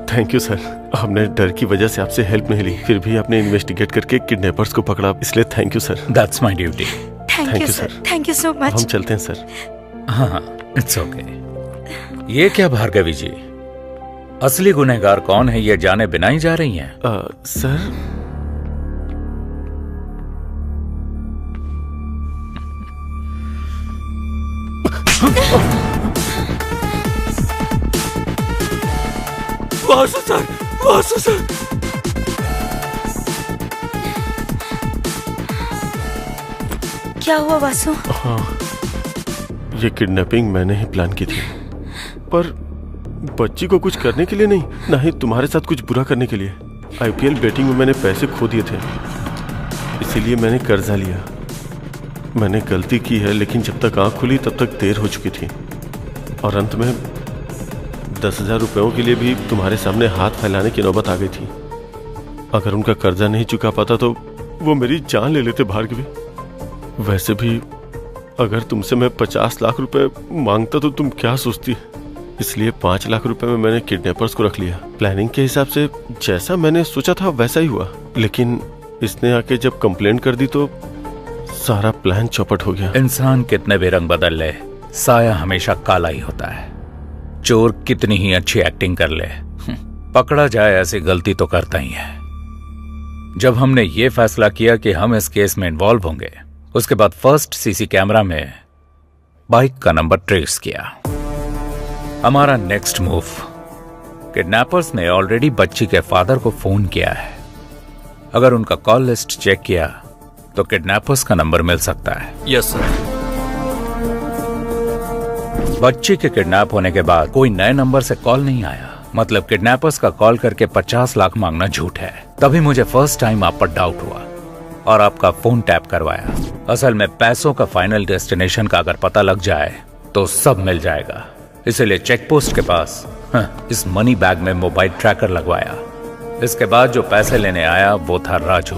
थैंक यू सर, हमने डर की वजह से आपसे हेल्प नहीं ली, फिर भी आपने इन्वेस्टिगेट करके किडनैपर्स को पकड़ा, इसलिए thank you sir. That's my duty. Thank you sir. Thank you so much. हम चलते हैं सर। हाँ, इट्स ओके। ये क्या भार्गवी जी, असली गुनहगार कौन है ये जाने बिना ही जा रही हैं? Sir Vasu sir, Vasu sir. क्या हुआ वासु? हाँ, ये किडनैपिंग मैंने ही प्लान की थी, पर बच्ची को कुछ करने के लिए नहीं, ना ही तुम्हारे साथ कुछ बुरा करने के लिए। IPL बेटिंग में मैंने पैसे खो दिए थे, इसीलिए मैंने कर्जा लिया। मैंने गलती की है, लेकिन जब तक आँख खुली तब तक देर हो चुकी थी, और अंत में 10,000 रुपयों के लिए भी तुम्हारे सामने हाथ फैलाने की नौबत आ गई थी। अगर उनका कर्जा नहीं चुका पाता तो वो मेरी जान ले लेते भार्गवी। वैसे भी अगर तुमसे मैं 50 लाख रुपए मांगता तो तुम क्या सोचती? इसलिए 5 लाख रुपए में मैंने किडनैपर्स को रख लिया। प्लानिंग के हिसाब से जैसा मैंने सोचा था वैसा ही हुआ, लेकिन इसने आके जब कंप्लेंट कर दी तो सारा प्लान चौपट हो गया। इंसान कितने भी रंग बदल ले, साया हमेशा काला ही होता है। चोर कितनी ही अच्छी एक्टिंग कर ले, पकड़ा जाए ऐसी गलती तो करता ही है। जब हमने ये फैसला किया कि हम इस केस में इन्वॉल्व होंगे, उसके बाद फर्स्ट सीसी कैमरा में बाइक का नंबर ट्रेस किया। हमारा नेक्स्ट मूव, किडनैपर्स ने ऑलरेडी बच्ची के फादर को फोन किया है। अगर उनका कॉल लिस्ट चेक किया तो किडनैपर्स का नंबर मिल सकता है। Yes sir. बच्ची के किडनैप होने के बाद कोई नए नंबर से कॉल नहीं आया, मतलब किडनैपर्स का कॉल करके 50 लाख मांगना झूठ है। तभी मुझे फर्स्ट टाइम आप पर डाउट हुआ और आपका फोन टैप करवाया। असल में पैसों का फाइनल डेस्टिनेशन का अगर पता लग जाए तो सब मिल जाएगा, इसलिए चेक पोस्ट के पास इस मनी बैग में मोबाइल ट्रैकर लगवाया। इसके बाद जो पैसे लेने आया वो था राजू।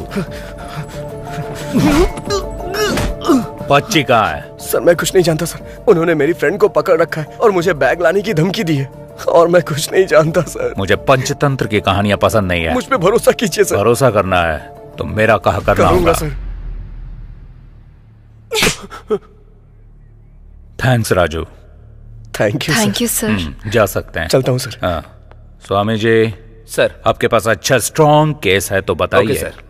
बच्ची कहाँ है? सर मैं कुछ नहीं जानता सर, उन्होंने मेरी फ्रेंड को पकड़ रखा है और मुझे बैग लाने की धमकी दी है, और मैं कुछ नहीं जानता सर। मुझे पंचतंत्र की कहानियां पसंद नहीं है। मुझ पे भरोसा कीजिए सर। भरोसा करना है तो मेरा कहा करना होगा sir. Thanks Raju. Thank you sir. जा सकते हैं। चलता हूँ सर। हाँ स्वामी जी। सर आपके पास अच्छा स्ट्रॉन्ग केस है तो बताइए। सर।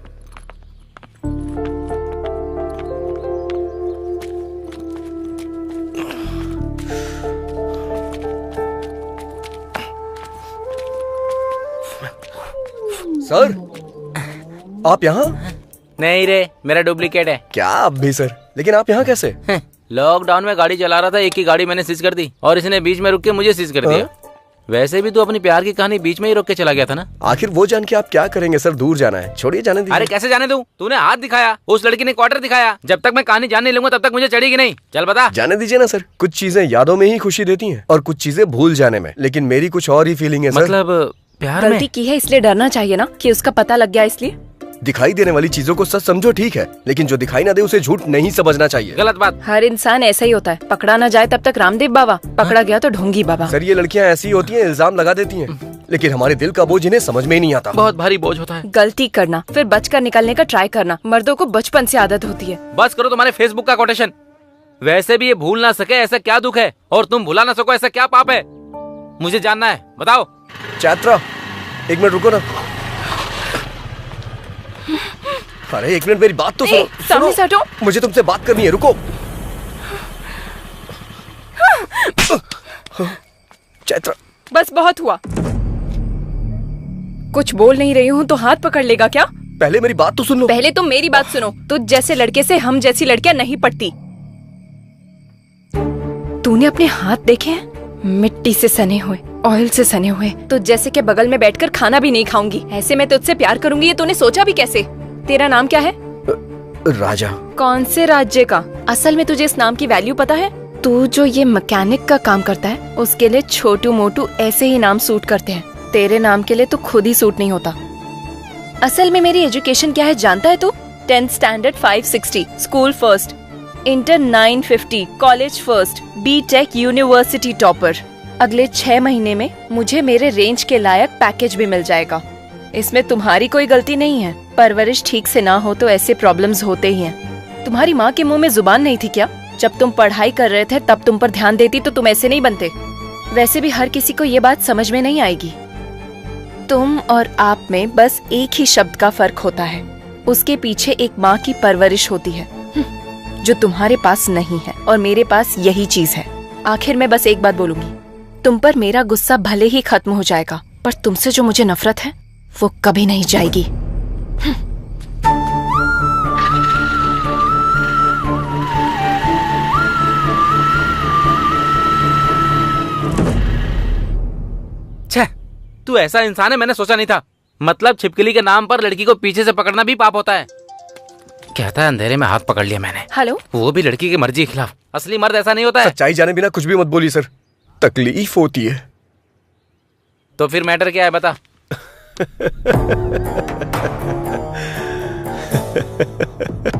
सर आप यहाँ? नहीं रे, मेरा डुप्लीकेट है। क्या आप भी सर? लेकिन आप यहाँ कैसे? लॉकडाउन में गाड़ी चला रहा था, एक ही गाड़ी मैंने सीज कर दी और इसने बीच में रुक के मुझे सीज कर दिया। वैसे भी तू अपनी प्यार की कहानी बीच में ही रोक के चला गया था ना। आखिर वो जान के आप क्या करेंगे सर? दूर जाना है, छोड़िए जाने दीजिए। अरे कैसे जाने दूं? तूने हाथ दिखाया, उस लड़की ने क्वार्टर दिखाया। जब तक मैं कहानी जान नहीं लूंगा तब तक मुझे चढ़ेगी नहीं। चल बता। जाने दीजिए ना सर, कुछ चीजें यादों में ही खुशी देती हैं और कुछ चीजें भूल जाने में। लेकिन मेरी कुछ और ही फीलिंग है सर। मतलब प्यार में गलती की है इसलिए डरना चाहिए ना कि उसका पता लग गया इसलिए। दिखाई देने वाली चीजों को सच समझो ठीक है, लेकिन जो दिखाई ना दे उसे झूठ नहीं समझना चाहिए। गलत बात। हर इंसान ऐसा ही होता है, पकड़ा ना जाए तब तक रामदेव बाबा, पकड़ा गया तो ढोंगी बाबा। सर ये लड़कियां ऐसी होती हैं, इल्जाम लगा देती हैं, लेकिन हमारे दिल का बोझ इन्हें समझ में ही नहीं आता। बहुत भारी बोझ होता है। गलती करना फिर बचकर निकलने का ट्राई करना मर्दों को बचपन से आदत होती है। बस करो तुम्हारे फेसबुक का कोटेशन। वैसे भी ये भूल ना सके ऐसा क्या दुख है, और तुम भुला ना सको ऐसा क्या पाप है? मुझे जानना है, बताओ। चैत्रा एक मिनट रुको ना। अरे एक मिनट मेरी बात तो सुनो। सामने से हटो। मुझे तुमसे बात करनी है, रुको। चैत्रा बस बहुत हुआ। कुछ बोल नहीं रही हूँ तो हाथ पकड़ लेगा क्या? पहले मेरी बात तो सुन लो। पहले तुम मेरी बात सुनो। तुझ जैसे लड़के से हम जैसी लड़कियां नहीं पटती। तूने अपने हाथ देखे हैं? मिट्टी से सने हुए, ऑयल से सने हुए। तुझ जैसे के बगल में बैठकर खाना भी नहीं खाऊंगी। ऐसे मैं तुझसे प्यार करूंगी ये तूने सोचा भी कैसे? तेरा नाम क्या है? राजा। कौन से राज्य का? असल में तुझे इस नाम की वैल्यू पता है? तू जो ये मैकेनिक का काम करता है उसके लिए छोटू मोटू ऐसे ही नाम सूट करते हैं। तेरे नाम के लिए तो खुद ही सूट नहीं होता। असल में मेरी एजुकेशन क्या है जानता है तू? 10th standard 560, school first, inter 950, college first, BTech university topper. अगले 6 महीने में मुझे मेरे रेंज के लायक पैकेज भी मिल जाएगा। इसमें तुम्हारी कोई गलती नहीं है। परवरिश ठीक से ना हो तो ऐसे प्रॉब्लम्स होते ही हैं। तुम्हारी माँ के मुंह में जुबान नहीं थी क्या? जब तुम पढ़ाई कर रहे थे तब तुम पर ध्यान देती तो तुम ऐसे नहीं बनते। वैसे भी हर किसी को ये बात समझ में नहीं आएगी। तुम और आप में बस एक ही शब्द का फर्क होता है। उसके पीछे एक माँ की परवरिश होती है जो तुम्हारे पास नहीं है, और मेरे पास यही चीज है। आखिर मैं बस एक बात बोलूंगी, तुम पर मेरा गुस्सा भले ही खत्म हो जाएगा, पर तुमसे जो मुझे नफरत है वो कभी नहीं जाएगी। तू ऐसा इंसान है मैंने सोचा नहीं था। मतलब छिपकली के नाम पर लड़की को पीछे से पकड़ना भी पाप होता है। कहता है अंधेरे में हाथ पकड़ लिया मैंने। हेलो, वो भी लड़की की मर्जी के खिलाफ। असली मर्द ऐसा नहीं होता है। सच्चाई जाने बिना कुछ भी मत बोलिए सर, तकलीफ होती है। तो फिर मैटर क्या है बता।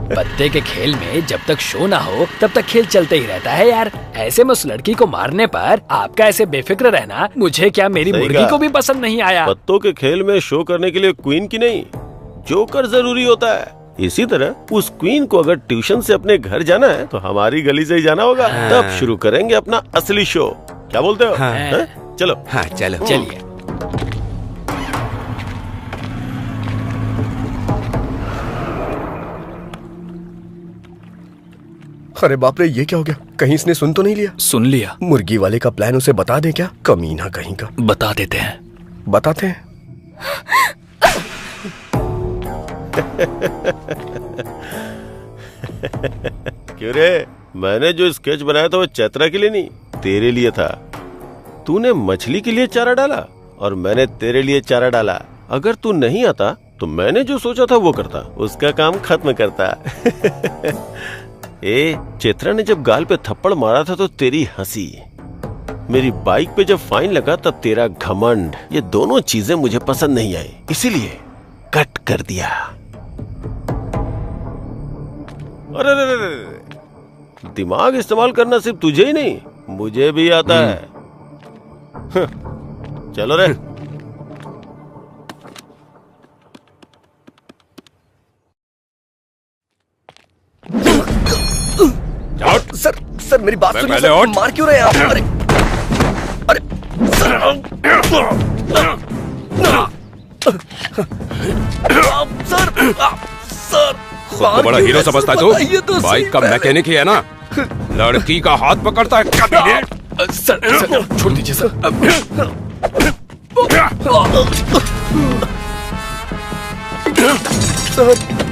पत्ते के खेल में जब तक शो ना हो तब तक खेल चलते ही रहता है यार। ऐसे में उस लड़की को मारने पर आपका ऐसे बेफिक्र रहना मुझे क्या मेरी मुर्गी को भी पसंद नहीं आया। पत्तों के खेल में शो करने के लिए क्वीन की नहीं जोकर जरूरी होता है। इसी तरह उस क्वीन को अगर ट्यूशन से अपने घर जाना है तो हमारी गली से ही जाना होगा। तब शुरू करेंगे अपना असली शो। क्या बोलते हो? चलो। हाँ चलो चलिए। अरे बाप रे, ये क्या हो गया? कहीं इसने सुन तो नहीं लिया? सुन लिया। मुर्गी वाले का प्लान उसे बता दें क्या? कमीना कहीं का। बता देते हैं। बताते हैं। क्यों रे? मैंने जो स्केच बनाया था वो चैत्रा के लिए नहीं, तेरे लिए था। तूने मछली के लिए चारा डाला और मैंने तेरे लिए चारा डाला। अगर तू नहीं आता तो मैंने जो सोचा था वो करता, उसका काम खत्म करता। चैत्रा ने जब गाल पे थप्पड़ मारा था तो तेरी हंसी, मेरी बाइक पे जब फाइन लगा तब तेरा घमंड, ये दोनों चीजें मुझे पसंद नहीं आई, इसीलिए कट कर दिया। अरे दिमाग इस्तेमाल करना सिर्फ तुझे ही नहीं मुझे भी आता है। चलो रे। सर मेरी बात सुनिए सर, मार क्यों रहे हैं आप? अरे सर खुद को बड़ा हीरो समझता है तू? बाइक का मैकेनिक ही है ना, लड़की का हाथ पकड़ता है कभी? सर छोड़ दीजिए सर।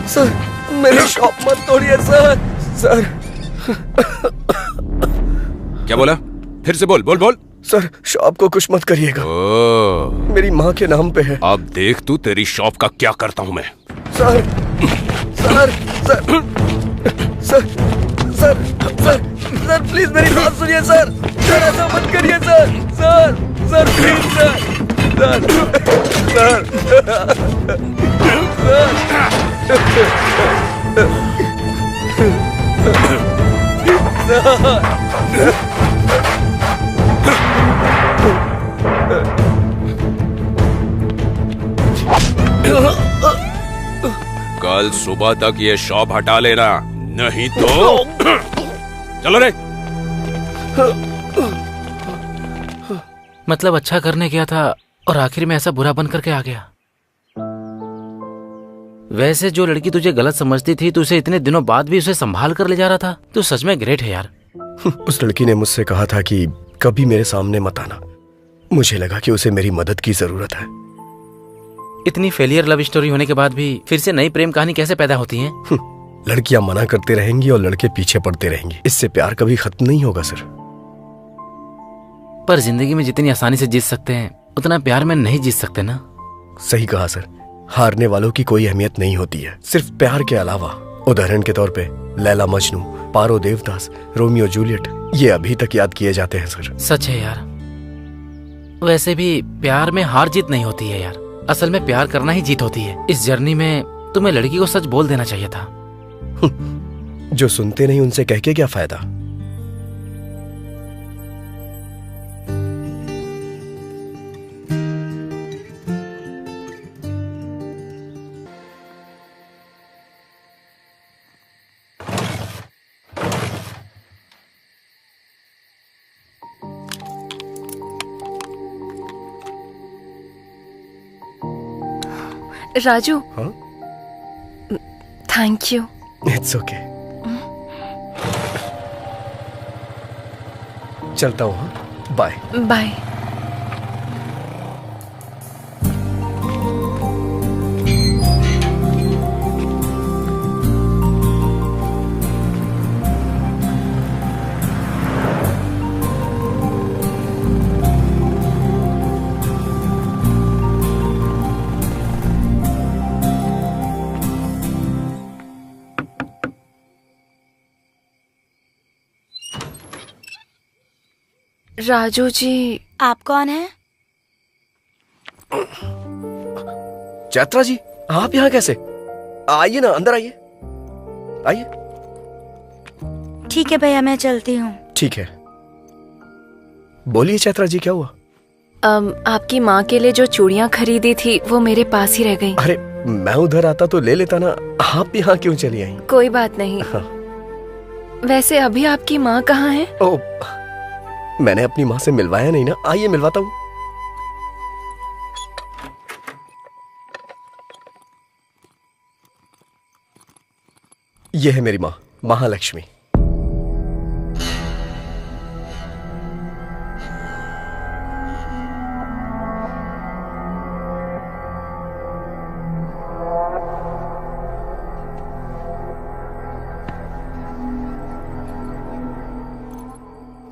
सर मेरी शॉप मत तोड़िए सर। क्या बोला? फिर से बोल बोल बोल। सर शॉप को कुछ मत करिएगा, मेरी माँ के नाम पे है। अब देख तू तेरी शॉप का क्या करता हूँ मैं। Sir sir sir sir sir sir sir please मेरी बात सुनिए सर। सर ऐसा मत करिए sir. Sir sir please sir sir कल सुबह तक ये शॉप हटा लेना, नहीं तो चलो रे। मतलब अच्छा करने गया था और आखिर में ऐसा बुरा बन करके आ गया। वैसे जो लड़की तुझे गलत समझती थी, तो उसे इतने दिनों बाद भी उसे संभाल कर ले जा रहा था। तू सच में ग्रेट है यार। उस लड़की ने मुझसे कहा था कि कभी मेरे सामने मत आना। मुझे लगा कि उसे मेरी मदद की जरूरत है। इतनी फेलियर लव स्टोरी होने के बाद भी फिर से नई प्रेम कहानी कैसे पैदा होती है? लड़कियां मना करते रहेंगी और लड़के पीछे पड़ते रहेंगे, इससे प्यार कभी खत्म नहीं होगा सर। पर जिंदगी में जितनी आसानी से जीत सकते हैं उतना प्यार में नहीं जीत सकते ना। सही कहा सर, हारने वालों की कोई अहमियत नहीं होती है, सिर्फ प्यार के अलावा। उदाहरण के तौर पे लैला मजनू, पारो देवदास, रोमियो जूलियट, ये अभी तक याद किए जाते हैं सर। सच है यार। वैसे भी प्यार में हार जीत नहीं होती है यार, असल में प्यार करना ही जीत होती है। इस जर्नी में तुम्हें लड़की को सच बोल देना चाहिए था। जो सुनते नहीं उनसे कह के क्या फायदा। Raju, thank you. It's okay. चलता हूँ, बाय बाय। राजू जी। आप कौन हैं? चैत्रा जी, आप यहाँ कैसे? आइए ना, अंदर आइए, आइए। ठीक है भैया, मैं चलती हूँ। ठीक है, बोलिए चैत्रा जी, क्या हुआ? आपकी माँ के लिए जो चूड़ियाँ खरीदी थी वो मेरे पास ही रह गई। अरे मैं उधर आता तो ले लेता ना, आप यहाँ क्यों चली आई? कोई बात नहीं। हाँ। वैसे अभी आपकी माँ कहाँ है? ओ, मैंने अपनी माँ से मिलवाया नहीं ना, आइए मिलवाता हूँ। यह है मेरी माँ, महालक्ष्मी।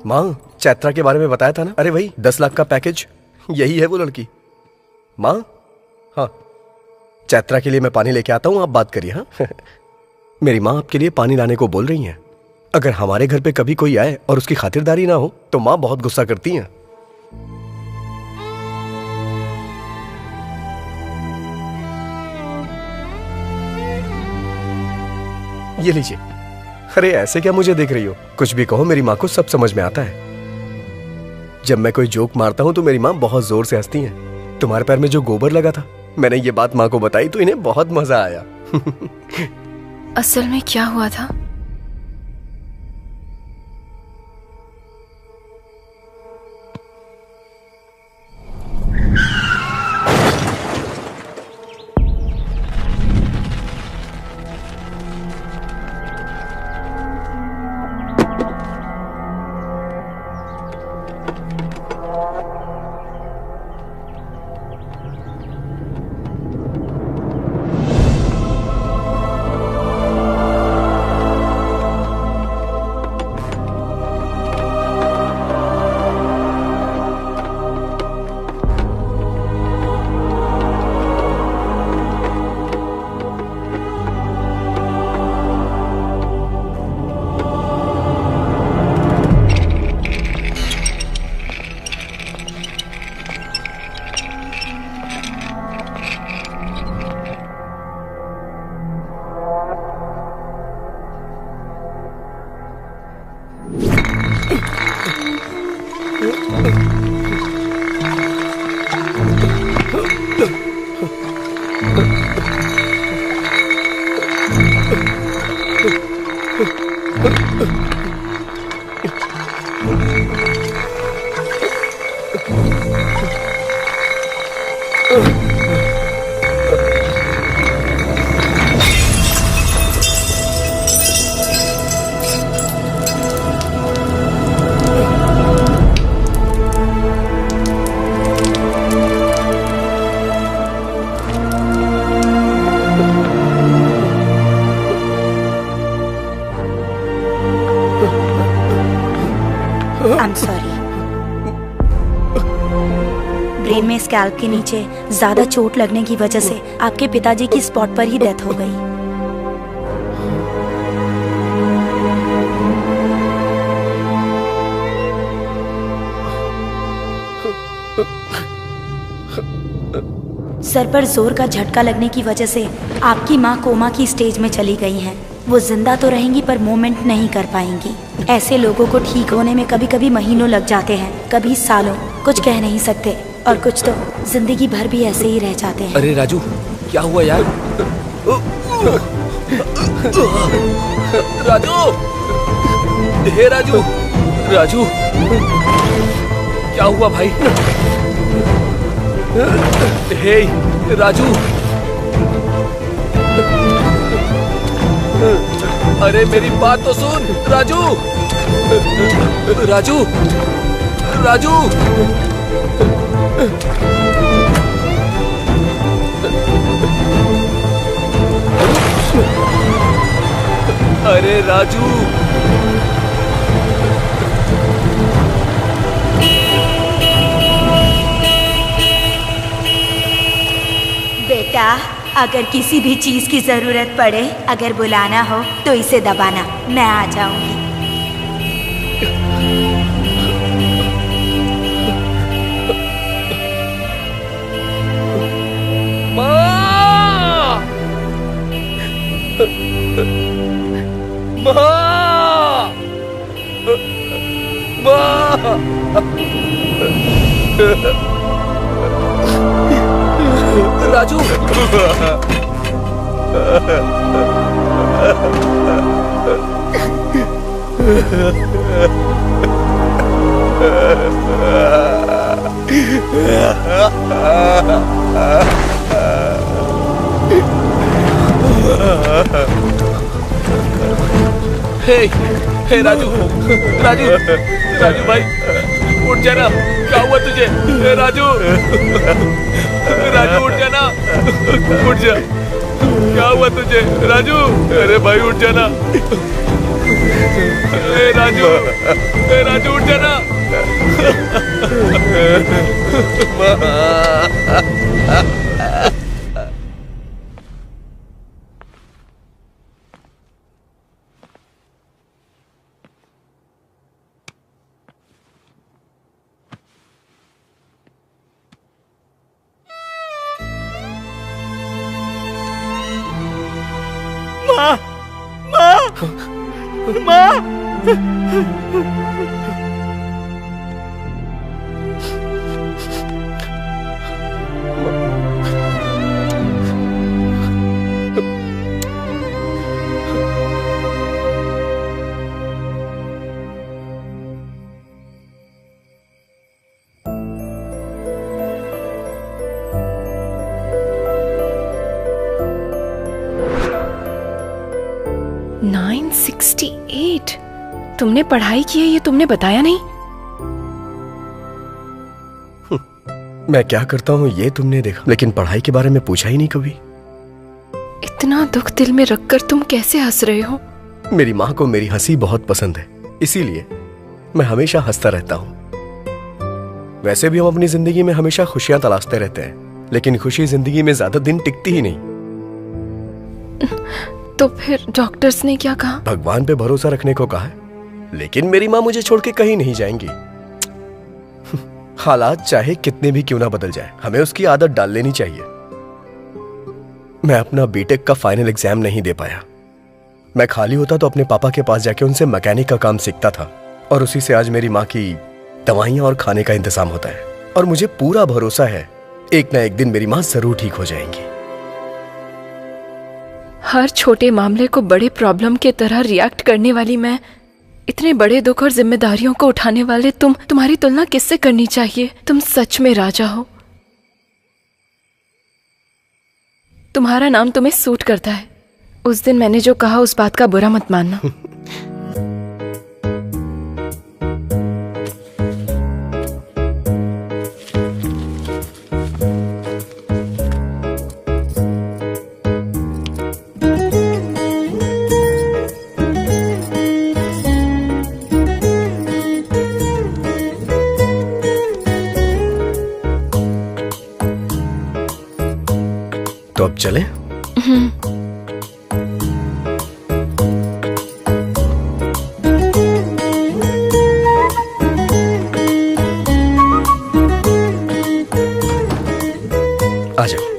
माँ, चैत्रा के बारे में बताया था ना? अरे वही 10 लाख का पैकेज, यही है वो लड़की। माँ, हाँ, चैत्रा के लिए मैं पानी लेके आता हूँ, आप बात करिए। हाँ मेरी माँ आपके लिए पानी लाने को बोल रही हैं। अगर हमारे घर पे कभी कोई आए और उसकी खातिरदारी ना हो तो माँ बहुत गुस्सा करती हैं। ये लीजिए। अरे ऐसे क्या मुझे देख रही हो? कुछ भी कहो, मेरी माँ को सब समझ में आता है। जब मैं कोई जोक मारता हूं तो मेरी माँ बहुत जोर से हंसती हैं। तुम्हारे पैर में जो गोबर लगा था, मैंने ये बात माँ को बताई तो इन्हें बहुत मजा आया। असल में क्या हुआ था? ब्रेन में स्कैल्प के नीचे ज्यादा चोट लगने की वजह से आपके पिताजी की स्पॉट पर ही डेथ हो गई। सर पर जोर का झटका लगने की वजह से आपकी माँ कोमा की स्टेज में चली गई हैं। वो जिंदा तो रहेंगी पर मूवमेंट नहीं कर पाएंगी। ऐसे लोगों को ठीक होने में कभी कभी महीनों लग जाते हैं, कभी सालों। कुछ कह नहीं सकते और कुछ तो जिंदगी भर भी ऐसे ही रह जाते हैं। अरे राजू, क्या हुआ यार? राजू, हे राजू, राजू, क्या हुआ भाई? हे राजू, अरे मेरी बात तो सुन राजू, राजू, राजू, अरे राजू, बेटा, अगर किसी भी चीज की जरूरत पड़े, अगर बुलाना हो तो इसे दबाना, मैं आ जाऊंगी। राजू। हे राजू, राजू, राजू भाई उठ जाना। क्या हुआ तुझे? हे राजू, राजू उठ जाना, उठ जा। क्या हुआ तुझे राजू? अरे भाई उठ जाना। हे राजू उठ जाना। माँ, माँ, माँ। तुमने पढ़ाई की है ये तुमने बताया नहीं। मैं क्या करता हूँ ये तुमने देखा, लेकिन पढ़ाई के बारे में पूछा ही नहीं कभी। इतना दुख दिल में रखकर तुम कैसे हंस रहे हो? मेरी माँ को मेरी हंसी बहुत पसंद है, इसीलिए मैं हमेशा हंसता रहता हूँ। वैसे भी हम अपनी जिंदगी में हमेशा खुशियां तलाशते रहते हैं, लेकिन खुशी जिंदगी में ज्यादा दिन टिकती ही नहीं। तो फिर डॉक्टर्स ने क्या कहा? भगवान पे भरोसा रखने को कहा है, लेकिन मेरी माँ मुझे छोड़ के कहीं नहीं जाएंगी। हालात चाहे कितने भी क्यों ना बदल जाए, हमें उसकी आदत डाल लेनी चाहिए। मैं अपना बीटेक का फाइनल एग्जाम नहीं दे पाया। मैं खाली होता तो अपने पापा के पास जाके उनसे मैकेनिक का काम सीखता था, और उसी से आज मेरी माँ की दवाइयां और खाने का इंतजाम होता है। और मुझे पूरा भरोसा है एक ना एक दिन मेरी माँ जरूर ठीक हो जाएंगी। हर छोटे मामले को बड़े प्रॉब्लम के तरह रिएक्ट करने वाली मैं, इतने बड़े दुख और जिम्मेदारियों को उठाने वाले तुम्हारी तुलना किससे करनी चाहिए? तुम सच में राजा हो। तुम्हारा नाम तुम्हें सूट करता है। उस दिन मैंने जो कहा उस बात का बुरा मत मानना। तो अब चलें? आ जाओ।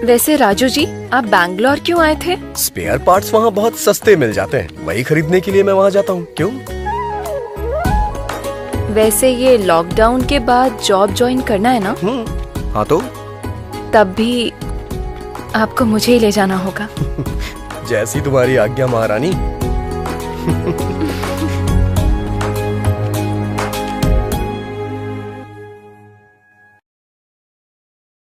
वैसे राजू जी, आप बैंगलोर क्यों आए थे? स्पेयर पार्ट्स वहाँ बहुत सस्ते मिल जाते हैं, वही खरीदने के लिए मैं वहाँ जाता हूँ। क्यों? वैसे ये लॉकडाउन के बाद जॉब ज्वाइन करना है ना? हाँ तो? तब भी आपको मुझे ही ले जाना होगा। जैसी तुम्हारी आज्ञा महारानी।